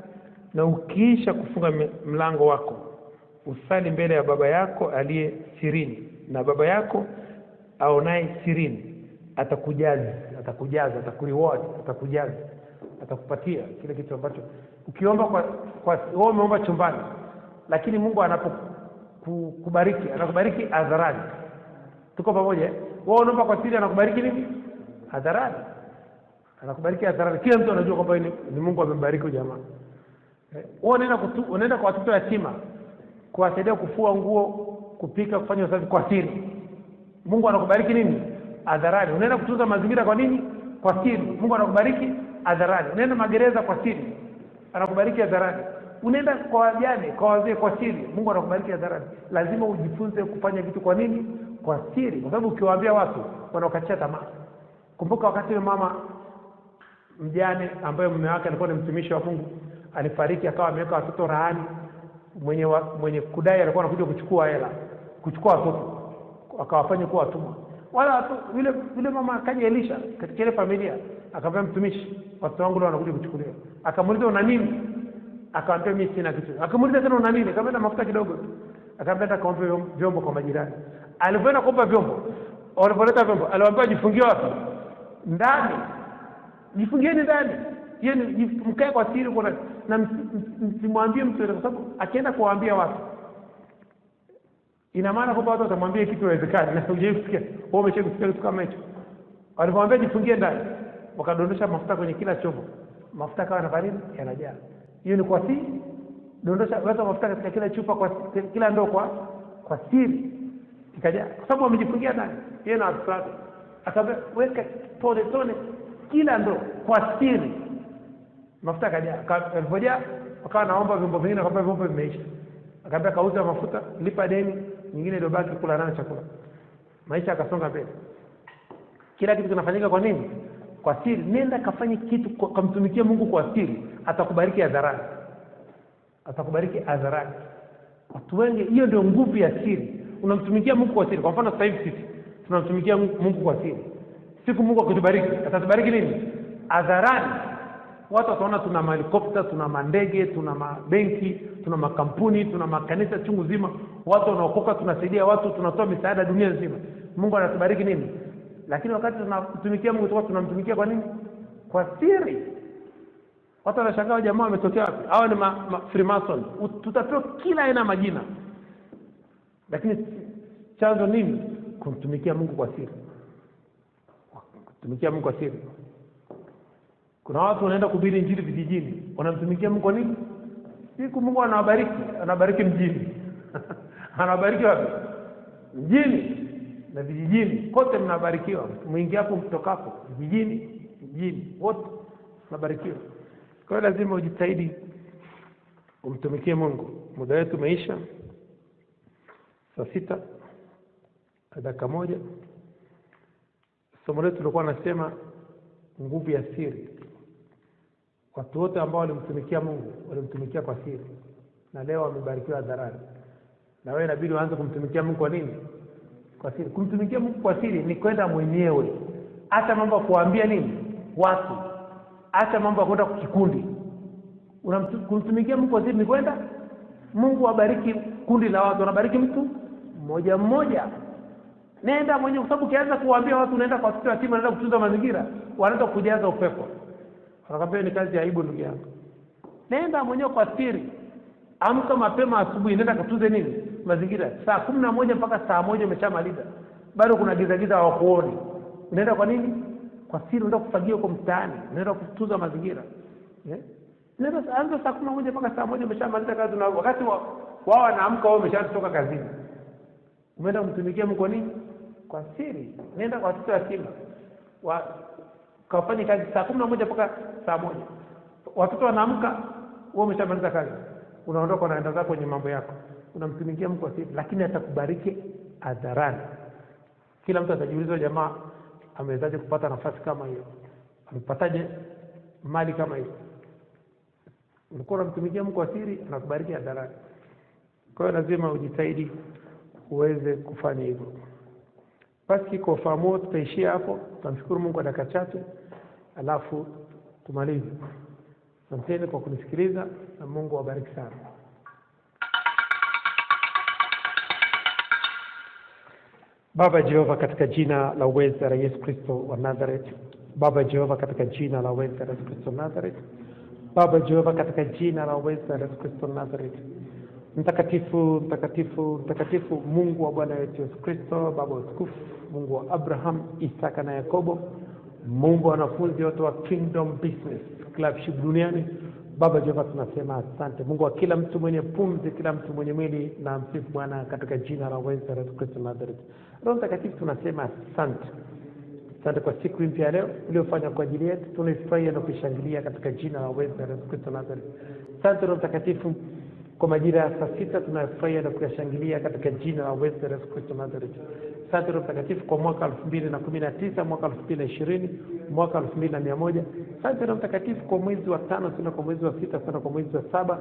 na ukiisha kufunga mlango wako, usali mbele ya Baba yako aliye sirini, na Baba yako aonaye sirini atakujaza, atakureward, atakujaza, atakupatia kile kitu ambacho ukiomba kwa wewe umeomba chumbani, lakini Mungu anapokubariki, anakubariki hadharani. Tuko pamoja? Wewe unaomba kwa siri, anakubariki nini? Hadharani. Anakubariki hadharani. Kila mtu anajua kwamba ni Mungu amembariki jamaa. Wewe unaenda kwa watoto yatima, kuwasaidia kufua nguo, kupika, kufanya usafi kwa siri. Mungu anakubariki nini? Hadharani. Unaenda kutunza mazingira kwa nini? Kwa siri. Mungu anakubariki hadharani. Unaenda magereza kwa siri. Anakubariki hadharani. Unaenda kwa wajane, kwa wazee kwa siri. Mungu anakubariki hadharani. Lazima ujifunze kufanya vitu kwa nini? Kwa siri. Kwa sababu ukiwaambia watu wanaokatia tamaa. Kumbuka wakati mama mjane ambaye mume wake alikuwa ni mtumishi wa Mungu alifariki, akawa ameweka watoto rahani, mwenye kudai alikuwa anakuja kuchukua hela, kuchukua watoto, akawafanya kuwa watumwa. Wala watu vile mama akaja Elisha katika ile familia, akamwambia mtumishi, watoto wangu leo wanakuja kuchukuliwa. Akamuuliza una nini? Akamwambia mimi sina kitu. Akamuuliza tena una nini? Akamwambia mafuta kidogo. Akamwambia kaombe vyombo kwa majirani. Alipoenda kuomba vyombo, walipoleta vyombo, aliwaambia jifungie wapi? Ndani. Jifungieni ndani. Yeye mkae kwa siri kwa, na msimwambie mtu, kwa sababu akienda kuwaambia watu, ina maana kwamba watu watamwambia kitu haiwezekani na hujaisikia. Wao umeshasikia kitu kama hicho. Walipomwambia jifungie ndani, wakadondosha mafuta kwenye kila chombo. Mafuta kawa na baridi yanajaa. Hiyo ni kwa siri. Dondosha weka mafuta katika kila chupa, kwa kila ndoo kwa siri. Ikajaa kwa sababu wamejifungia ndani. Yeye na watu wake. Akaambia weka tone kila ndoo kwa siri. Mafuta kajaa. Alipojaa Wakawa naomba vyombo vingine, akamwambia vyombo vimeisha. Akamwambia kauza mafuta, lipa deni, nyingine ndio baki kula nayo chakula. Maisha akasonga mbele. Kila kitu kinafanyika kwa nini? Kwa siri. Nenda kafanye kitu, kumtumikia Mungu kwa siri, atakubariki hadharani. Atakubariki hadharani. Watu wengi, hiyo ndio nguvu ya siri. Unamtumikia Mungu kwa siri. Kwa mfano sasa hivi sisi tunamtumikia Mungu kwa siri. Siku Mungu akitubariki, atatubariki nini? Hadharani. Watu wataona tuna helikopta, tuna mandege, tuna mabenki, tuna makampuni, tuna makanisa chungu zima. Watu wanaokoka, tunasaidia watu, tunatoa misaada dunia nzima. Mungu anatubariki nini? Lakini wakati tunamtumikia Mungu tunamtumikia kwa nini? Kwa siri. Watu wanashangaa jamaa wametokea wapi? Hao ni Freemason. Tutapewa kila aina majina. Lakini chanzo nini? Kumtumikia Mungu kwa siri. Kumtumikia Mungu kwa siri. Kuna watu wanaenda kuhubiri injili vijijini, wanamtumikia Mungu kwa nini? Siku Mungu anabariki mjini. Anabariki wapi? Mjini na vijijini. Kote mnabarikiwa. Mwingi hapo mtokapo, vijijini, wote mnabarikiwa. Kwa hiyo lazima ujitahidi umtumikie Mungu. Muda wetu umeisha. Saa 6 dakika 1. Somo letu tulikuwa nasema nguvu ya siri. Watu wote ambao walimtumikia Mungu walimtumikia kwa siri, na leo wamebarikiwa hadharani. Na wewe inabidi uanze kumtumikia Mungu kwa nini? Kwa siri. Kumtumikia Mungu kwa siri ni kwenda mwenyewe. Hata mambo ya kuambia nini? Watu. Hata mambo ya kwenda kikundi. Kumtumikia Mungu kwa siri ni kwenda. Mungu abariki kundi la watu, anabariki mtu mmoja mmoja. Nenda mwenyewe, kwa sababu ukianza kuwaambia watu unaenda kwa watoto yatima, unaenda kutunza mazingira, wanaanza kujaza upepo. Wanakwambia ni kazi ya aibu ndugu yangu. Nenda mwenyewe kwa siri. Amka mapema asubuhi, nenda kutunze nini? Mazingira. Saa 11 mpaka saa 1 umeshamaliza. Bado kuna giza hawakuoni. Unaenda kwa nini? Kwa siri, unaenda kufagia huko mtaani, unaenda kutunza mazingira. Nenda anza saa 11 mpaka saa 1 umeshamaliza kazi, na wakati wao wanaamka wao wameshatoka kazini. Umeenda kumtumikia Mungu kwa nini? Kwa siri. Nenda kwa watoto yatima. Kafanya kazi saa 11 mpaka saa 1. Watoto wanaamka, wewe umeshamaliza kazi. Unaondoka unaenda zako kwenye mambo yako. Unamtumikia Mungu kwa siri, lakini atakubariki hadharani. Kila mtu atajiuliza, jamaa amewezaje kupata nafasi kama hiyo? Amepataje mali kama hiyo? Ulikuwa unamtumikia Mungu kwa siri, anakubariki hadharani. Kwa hiyo lazima ujitahidi uweze kufanya hivyo. Basi kwa ufahamu tutaishia hapo. Tunamshukuru Mungu kwa dakika chache, alafu tumalize. Asanteni kwa kunisikiliza na Mungu awabariki sana. Baba Jehova, katika jina la uweza la Yesu Kristo wa Nazareth. Baba Jehova, katika jina la uweza la Yesu Kristo wa Nazareth. Baba Jehova, katika jina la uweza la Yesu Kristo wa Nazareth. Mtakatifu, mtakatifu, mtakatifu, Mungu wa Bwana wetu Yesu Kristo, Baba mtukufu, Mungu wa Abraham, Isaka na Yakobo, Mungu wa wanafunzi wote wa Kingdom Business Clubship duniani. Baba Jehova, tunasema asante. Mungu wa kila mtu mwenye pumzi, kila mtu mwenye mwili, na msifu Bwana katika jina la uweza la Yesu Kristo wa Nazareth. Roho Mtakatifu, tunasema asante. Asante kwa siku mpya leo uliofanya kwa ajili yetu. Tunafurahia na kushangilia katika jina la uweza la Yesu Kristo wa Nazareth. Asante Roho Mtakatifu, kwa majira ya saa 6 tunafurahia na kuyashangilia katika jina la uweza la Yesu Kristo Nazareth. Asante Roho Mtakatifu kwa mwaka 2019, mwaka 2020, mwaka 2100. Asante Roho Mtakatifu kwa mwezi wa 5, sana kwa mwezi wa 6, sana kwa mwezi wa 7.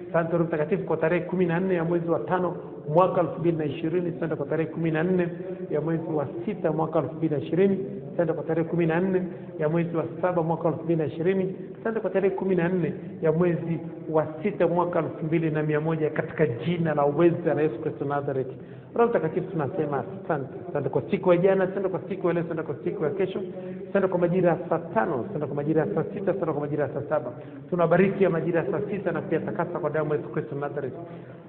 Asante Roho Mtakatifu kwa tarehe 14 ya mwezi wa 5 mwaka 2020. Asante kwa tarehe 14 ya mwezi wa 6 mwaka 2020. Asante kwa tarehe 14 ya mwezi wa 7 mwaka 2020. Asante kwa tarehe 14 ya mwezi wa 6 mwaka 2100 katika jina la uweza la Yesu Kristo Nazareth. Roho Mtakatifu, tunasema asante. Asante kwa siku ya jana, asante kwa siku ya leo, asante kwa siku ya kesho. Asante kwa majira ya saa 5, asante kwa majira ya saa 6, asante kwa majira ya saa 7. Tunabariki ya majira ya saa 6 na kuyatakasa kwa damu ya Yesu Kristo Nazareth.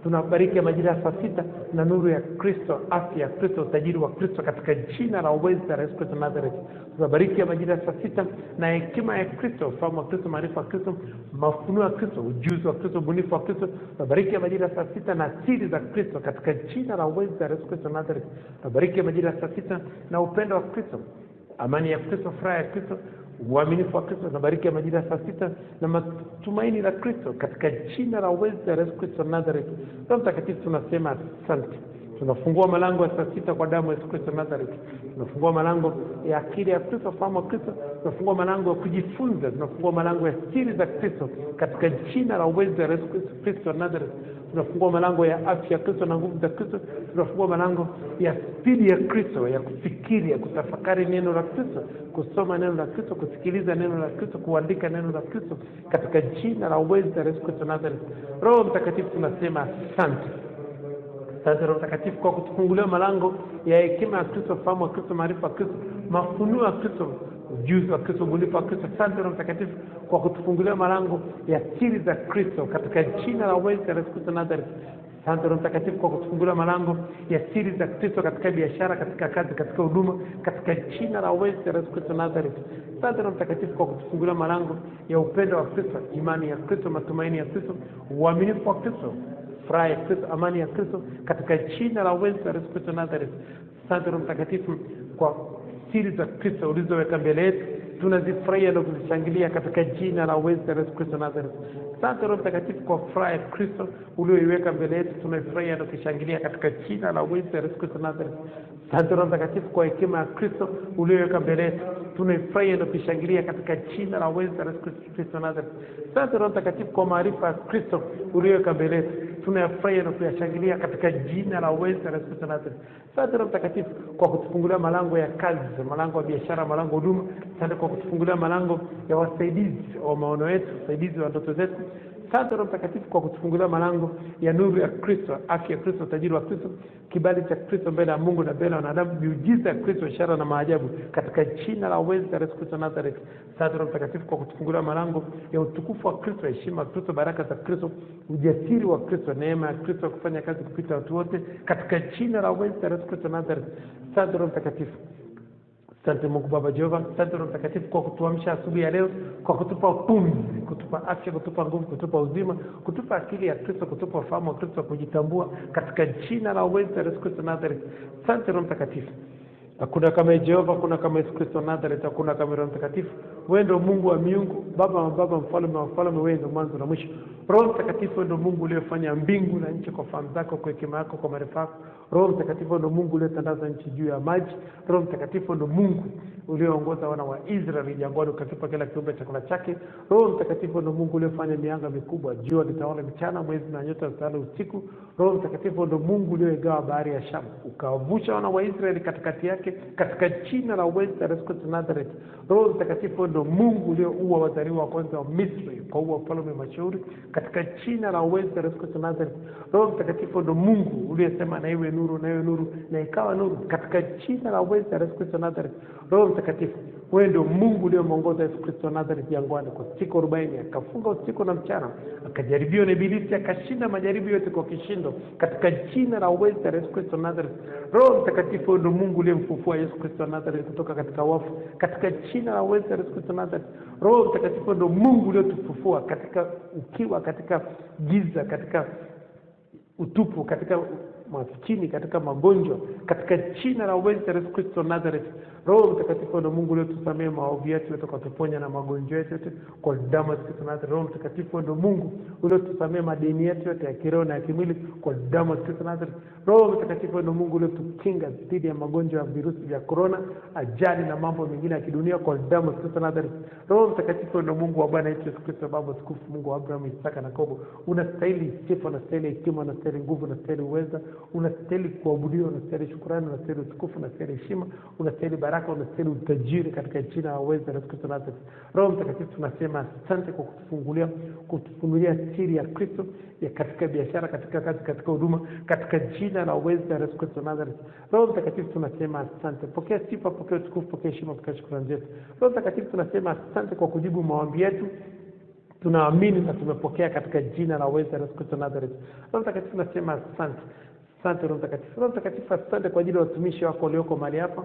Tunabariki ya majira ya saa 6 na nuru ya Kristo, afya ya Kristo, utajiri wa Kristo katika jina la uweza la Yesu Kristo Nazareth. Tunabariki ya majira ya saa 6 na hekima ya Kristo, ufahamu wa Kristo, maarifa ya Kristo, mafunuo ya Kristo, ujuzi wa Kristo, ubunifu wa Kristo. Tunabariki ya majira ya saa 6 na siri za Kristo katika jina la uweza la Yesu Kristo Nazareth. Tunabariki ya majira ya saa 6 na upendo wa Kristo, amani ya Kristo, furaha ya Kristo, uaminifu wa Kristo. Nabariki majira saa 6 na matumaini la Kristo katika jina la uwezo wa Yesu Kristo Nazareth. Roho Mtakatifu tunasema asante. Tunafungua malango ya saa 6 kwa damu ya Yesu Kristo Nazareth. Tunafungua malango ya akili ya Kristo, fahamu wa Kristo. Tunafungua malango ya kujifunza. Tunafungua malango ya siri za Kristo katika jina la uwezo wa Yesu Kristo Nazareth. Tunafungua malango ya afya ya Kristo na nguvu za Kristo. Tunafungua malango ya spidi ya Kristo, ya kufikiri, ya kutafakari neno la Kristo, kusoma neno la Kristo, kusikiliza neno la Kristo, kuandika neno la Kristo katika jina la uwezo wa Yesu Kristo Nazareth. Roho Mtakatifu tunasema asante. Asante Roho Mtakatifu kwa kutufungulia malango ya hekima ya Kristo, fahamu wa Kristo, maarifa ya Kristo, mafunuo ya Kristo, ujuzi wa Kristo, ubunifu wa Kristo. Asante Roho Mtakatifu kwa kutufungulia malango ya siri za Kristo katika jina la uwezo wa Yesu Kristo Nazareth. Asante Roho Mtakatifu kwa kutufungulia malango ya siri za Kristo katika biashara, katika kazi, katika huduma, katika jina la uwezo wa Yesu Kristo Nazareth. Asante Roho Mtakatifu kwa kutufungulia malango ya upendo wa Kristo, imani ya Kristo, matumaini ya Kristo, uaminifu wa Kristo, furaha ya Kristo, amani ya Kristo katika jina la uwezo wa Yesu Kristo Nazareth. Asante Roho Mtakatifu kwa siri za Kristo ulizoweka mbele yetu, tunazifurahia na kuzishangilia katika jina la uwezo wa Yesu Kristo Nazareth. Asante Roho Mtakatifu kwa furaha ya Kristo ulioiweka mbele yetu, tunafurahia na kushangilia katika jina la uwezo wa Yesu Kristo Nazareth. Asante Roho Mtakatifu kwa hekima ya Kristo ulioiweka mbele yetu, tunafurahia na kushangilia katika jina la uwezo wa Yesu Kristo Nazareth. Asante Roho Mtakatifu kwa maarifa ya Kristo ulioiweka mbele yetu, tunayafurahia na kuyashangilia katika jina la uwezo wa Yesu Kristo Nazareth. Asante Roho Mtakatifu kwa kutufungulia malango ya kazi, malango ya biashara, malango ya huduma. Asante kwa kutufungulia malango ya wasaidizi wa maono yetu, wasaidizi wa ndoto zetu. Asante Roho Mtakatifu kwa kutufungulia malango ya nuru ya Kristo, afya ya Kristo, utajiri wa Kristo, kibali cha Kristo mbele ya Mungu na mbele ya wanadamu, miujiza ya Kristo, ishara na maajabu katika jina la uwezo wa Yesu Kristo Nazareth. Asante Roho Mtakatifu kwa kutufungulia malango ya utukufu wa Kristo, heshima ya Kristo, baraka za Kristo, ujasiri wa Kristo, neema ya Kristo kufanya kazi kupita watu wote katika jina la uwezo wa Yesu Kristo Nazareth. Asante Roho Mtakatifu. Asante Mungu Baba Jehova, asante Roho Mtakatifu kwa kutuamsha asubuhi ya leo, kwa kutupa pumzi, kutupa afya, kutupa nguvu, kutupa uzima, kutupa akili ya Kristo, kutupa fahamu wa Kristo, kujitambua katika jina la uwezo wa Yesu Kristo Nazareth. Asante Roho Mtakatifu. Hakuna kama Jehova, hakuna kama Yesu Kristo Nazareth, hakuna kama Roho Mtakatifu. Wewe ndio Mungu wa miungu, Baba wa baba, mfalme wa wafalme, wewe ndio mwanzo na mwisho. Roho Mtakatifu ndio Mungu uliyefanya mbingu na nchi kwa fahamu zako, kwa hekima yako, kwa maarifa yako. Roho Mtakatifu ndio Mungu uliyetandaza nchi juu ya maji. Roho Mtakatifu ndio Mungu ulioongoza wana wa Israeli jangwani, ukakipa kila kiumbe chakula chake. Roho Mtakatifu ndio Mungu uliyefanya mianga mikubwa, jua litawala mchana, mwezi na nyota zitawala usiku. Roho Mtakatifu ndio Mungu uliyegawa bahari ya Shamu, ukawavusha wana wa Israeli katikati yake katika jina la uwezo wa Yesu Kristo Nazareth. Roho Mtakatifu ndio Mungu ulioua wazaliwa wa kwanza wa Misri, kwa uwa ufalme mashauri katika jina la uwezo wa Yesu Kristo Nazareth. Roho Mtakatifu ndio Mungu uliyesema na iwe nuru, na iwe nuru, na ikawa nuru katika jina la uwezo wa Yesu Kristo Nazareth. Roho Mtakatifu, wewe ndio Mungu uliyemwongoza Yesu Kristo Nazareth jangwani kwa siku 40, akafunga usiku na mchana, akajaribiwa na ibilisi, akashinda majaribu yote kwa kishindo katika jina la uwezo wa Yesu Kristo Nazareth. Roho Mtakatifu ndio Mungu uliyemfufua Yesu Kristo Nazareth kutoka katika wafu katika jina la uwezo wa Yesu Kristo Nazareth. Roho Mtakatifu ndio Mungu uliyotufufua katika ukiwa, katika giza, katika utupu, katika maskini, katika magonjwa katika jina la uwezo wa Yesu Kristo Nazareth. Roho Mtakatifu ndio Mungu uliotusamea maovu yetu yote, ukatuponya na magonjwa yetu yote kwa damu ya Kristo Nazareth. Roho Mtakatifu ndio Mungu uliotusamea madeni yetu yote ya kiroho na ya kimwili kwa damu ya Kristo Nazareth. Roho Mtakatifu ndio Mungu uliotukinga dhidi ya magonjwa ya virusi vya corona, ajali na mambo mengine ya kidunia kwa damu ya Kristo Nazareth. Roho Mtakatifu ndio Mungu wa Bwana yetu Yesu Kristo, Baba tukufu, Mungu wa Abraham, Isaka na Yakobo. Unastahili sifa, unastahili hekima, unastahili nguvu, unastahili uweza, unastahili kuabudiwa, unastahili shukrani, unastahili utukufu, unastahili heshima, unastahili baraka, unastahili utajiri katika jina la uwezo wa Yesu Kristo Nazareth. Roho Mtakatifu tunasema asante kwa kutufungulia siri ya Kristo ya katika biashara, katika kazi, katika huduma katika jina la uwezo wa Yesu Kristo Nazareth. Roho Mtakatifu tunasema asante. Pokea sifa, pokea utukufu, pokea heshima, pokea shukrani zetu. Roho Mtakatifu tunasema asante kwa kujibu maombi yetu. Tunaamini na tumepokea katika jina la uwezo wa Yesu Kristo Nazareth. Roho Mtakatifu tunasema asante. Asante Roho Mtakatifu. Roho Mtakatifu asante kwa ajili ya watumishi wako walioko mahali hapa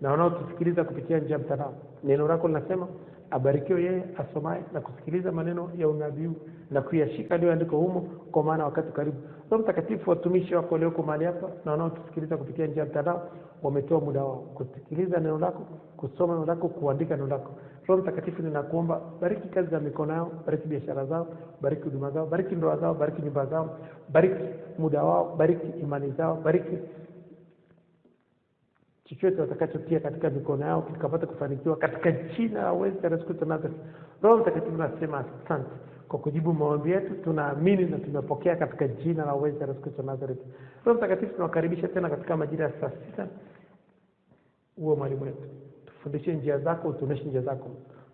na wanaotusikiliza kupitia njia ya mtandao. Neno lako linasema abarikiwe yeye asomaye na kusikiliza maneno ya unabii na kuyashika yaliyoandikwa humo, kwa maana wakati karibu. Roho Mtakatifu, watumishi wako walioko mahali hapa na wanaotusikiliza kupitia njia ya mtandao wametoa muda wao kusikiliza neno lako, kusoma neno lako, kuandika neno lako. Roho Mtakatifu, ninakuomba bariki kazi za mikono yao, bariki biashara zao, bariki huduma zao, bariki ndoa zao, bariki nyumba zao, bariki muda wao, bariki imani zao, bariki chochote watakachotia katika mikono yao kikapata kufanikiwa katika jina la Yesu Kristo Nazareth. Roho Mtakatifu, tunasema asante kwa kujibu maombi yetu, tunaamini na tumepokea katika jina la Yesu Kristo Nazareth. Roho Mtakatifu, tunakaribisha tena katika majira ya saa 6. Uwe mwalimu wetu, tufundishe njia zako, utuoneshe njia zako,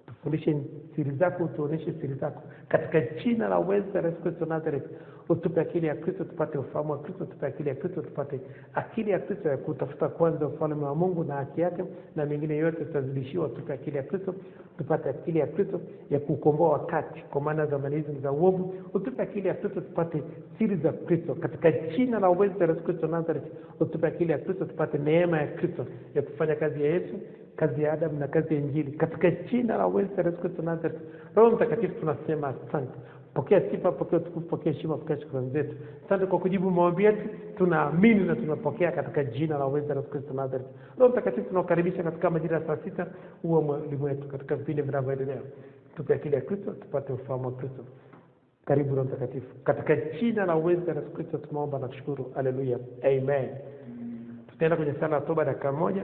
tufundishe siri zako, utuoneshe siri zako katika jina la Yesu Kristo Nazareth. Utupe akili ya Kristo tupate ufahamu wa Kristo, tupe akili ya Kristo tupate akili ya Kristo ya kutafuta kwanza ufalme wa Mungu na haki yake, na mengine yote tutazidishiwa. Tupe akili ya Kristo tupate akili ya Kristo ya kukomboa wakati, kwa maana zamani hizi za uovu. Utupe akili ya Kristo tupate siri za Kristo katika jina la Yesu Kristo Nazareth. Utupe akili ya Kristo tupate neema ya Kristo ya kufanya kazi ya Yesu, kazi ya Adam na kazi ya Injili katika jina la Yesu Kristo Nazareth. Roho Mtakatifu, tunasema asante. Pokea sifa, pokea utukufu, pokea heshima, pokea shukrani zetu. Asante kwa kujibu maombi yetu, tunaamini na tunapokea katika jina la Yesu Kristo Nazareth. Roho Mtakatifu, tunakukaribisha katika majira ya saa 6, uwe mwalimu wetu katika vipindi vinavyoendelea. Tupe akili ya Kristo tupate ufahamu wa Kristo. Karibu Roho Mtakatifu, katika jina la Yesu Kristo tunaomba na kushukuru. Haleluya, amen. Tutaenda kwenye sala ya toba dakika 1.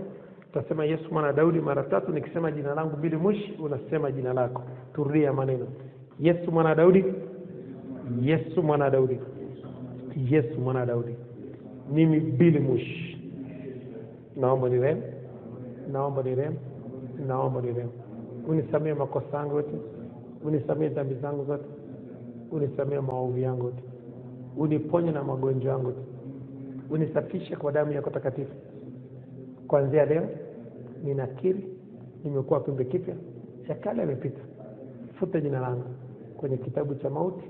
Tutasema Yesu mwana Daudi mara 3. Nikisema jina langu Billy Mushi, unasema jina lako. Turudia maneno. Yesu mwana Daudi, Yesu mwana Daudi, Yesu mwana Daudi. Mimi Billy Mushi, naomba nirehemu, naomba nirehemu, naomba nirehemu. Unisamehe makosa yangu yote, unisamehe dhambi zangu zote, unisamehe maovu yangu yote, uniponye na magonjwa yangu yote, unisafishe kwa damu yako takatifu. Kuanzia leo ninakiri nimekuwa kiumbe kipya, ya kale yamepita. Futa jina langu kwenye kitabu cha mauti,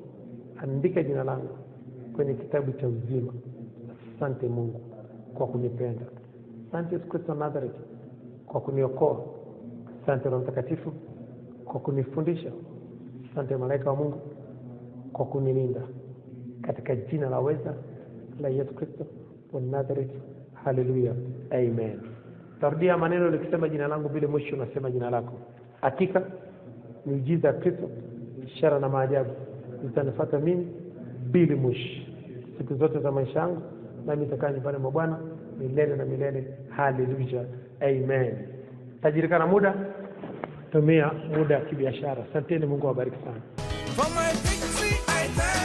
andika jina langu kwenye kitabu cha uzima. Asante Mungu kwa kunipenda. Asante Yesu Kristo Nazareth kwa kuniokoa. Asante Roho Mtakatifu kwa kunifundisha. Asante malaika wa Mungu kwa kunilinda katika jina la uweza la Yesu Kristo wa Nazareth. Haleluya, amen. Tarudia maneno nikisema jina langu bila mwisho, unasema jina lako. Hakika miujiza ya Kristo, ishara na maajabu zitanifuata mimi Billy Mushi siku zote za maisha yangu, nami nitakaa nyumbani mwa Bwana milele na milele. Haleluya, amen. Tajirikana muda, tumia muda kibiashara. Asanteni, Mungu awabariki sana. For my victory, I thank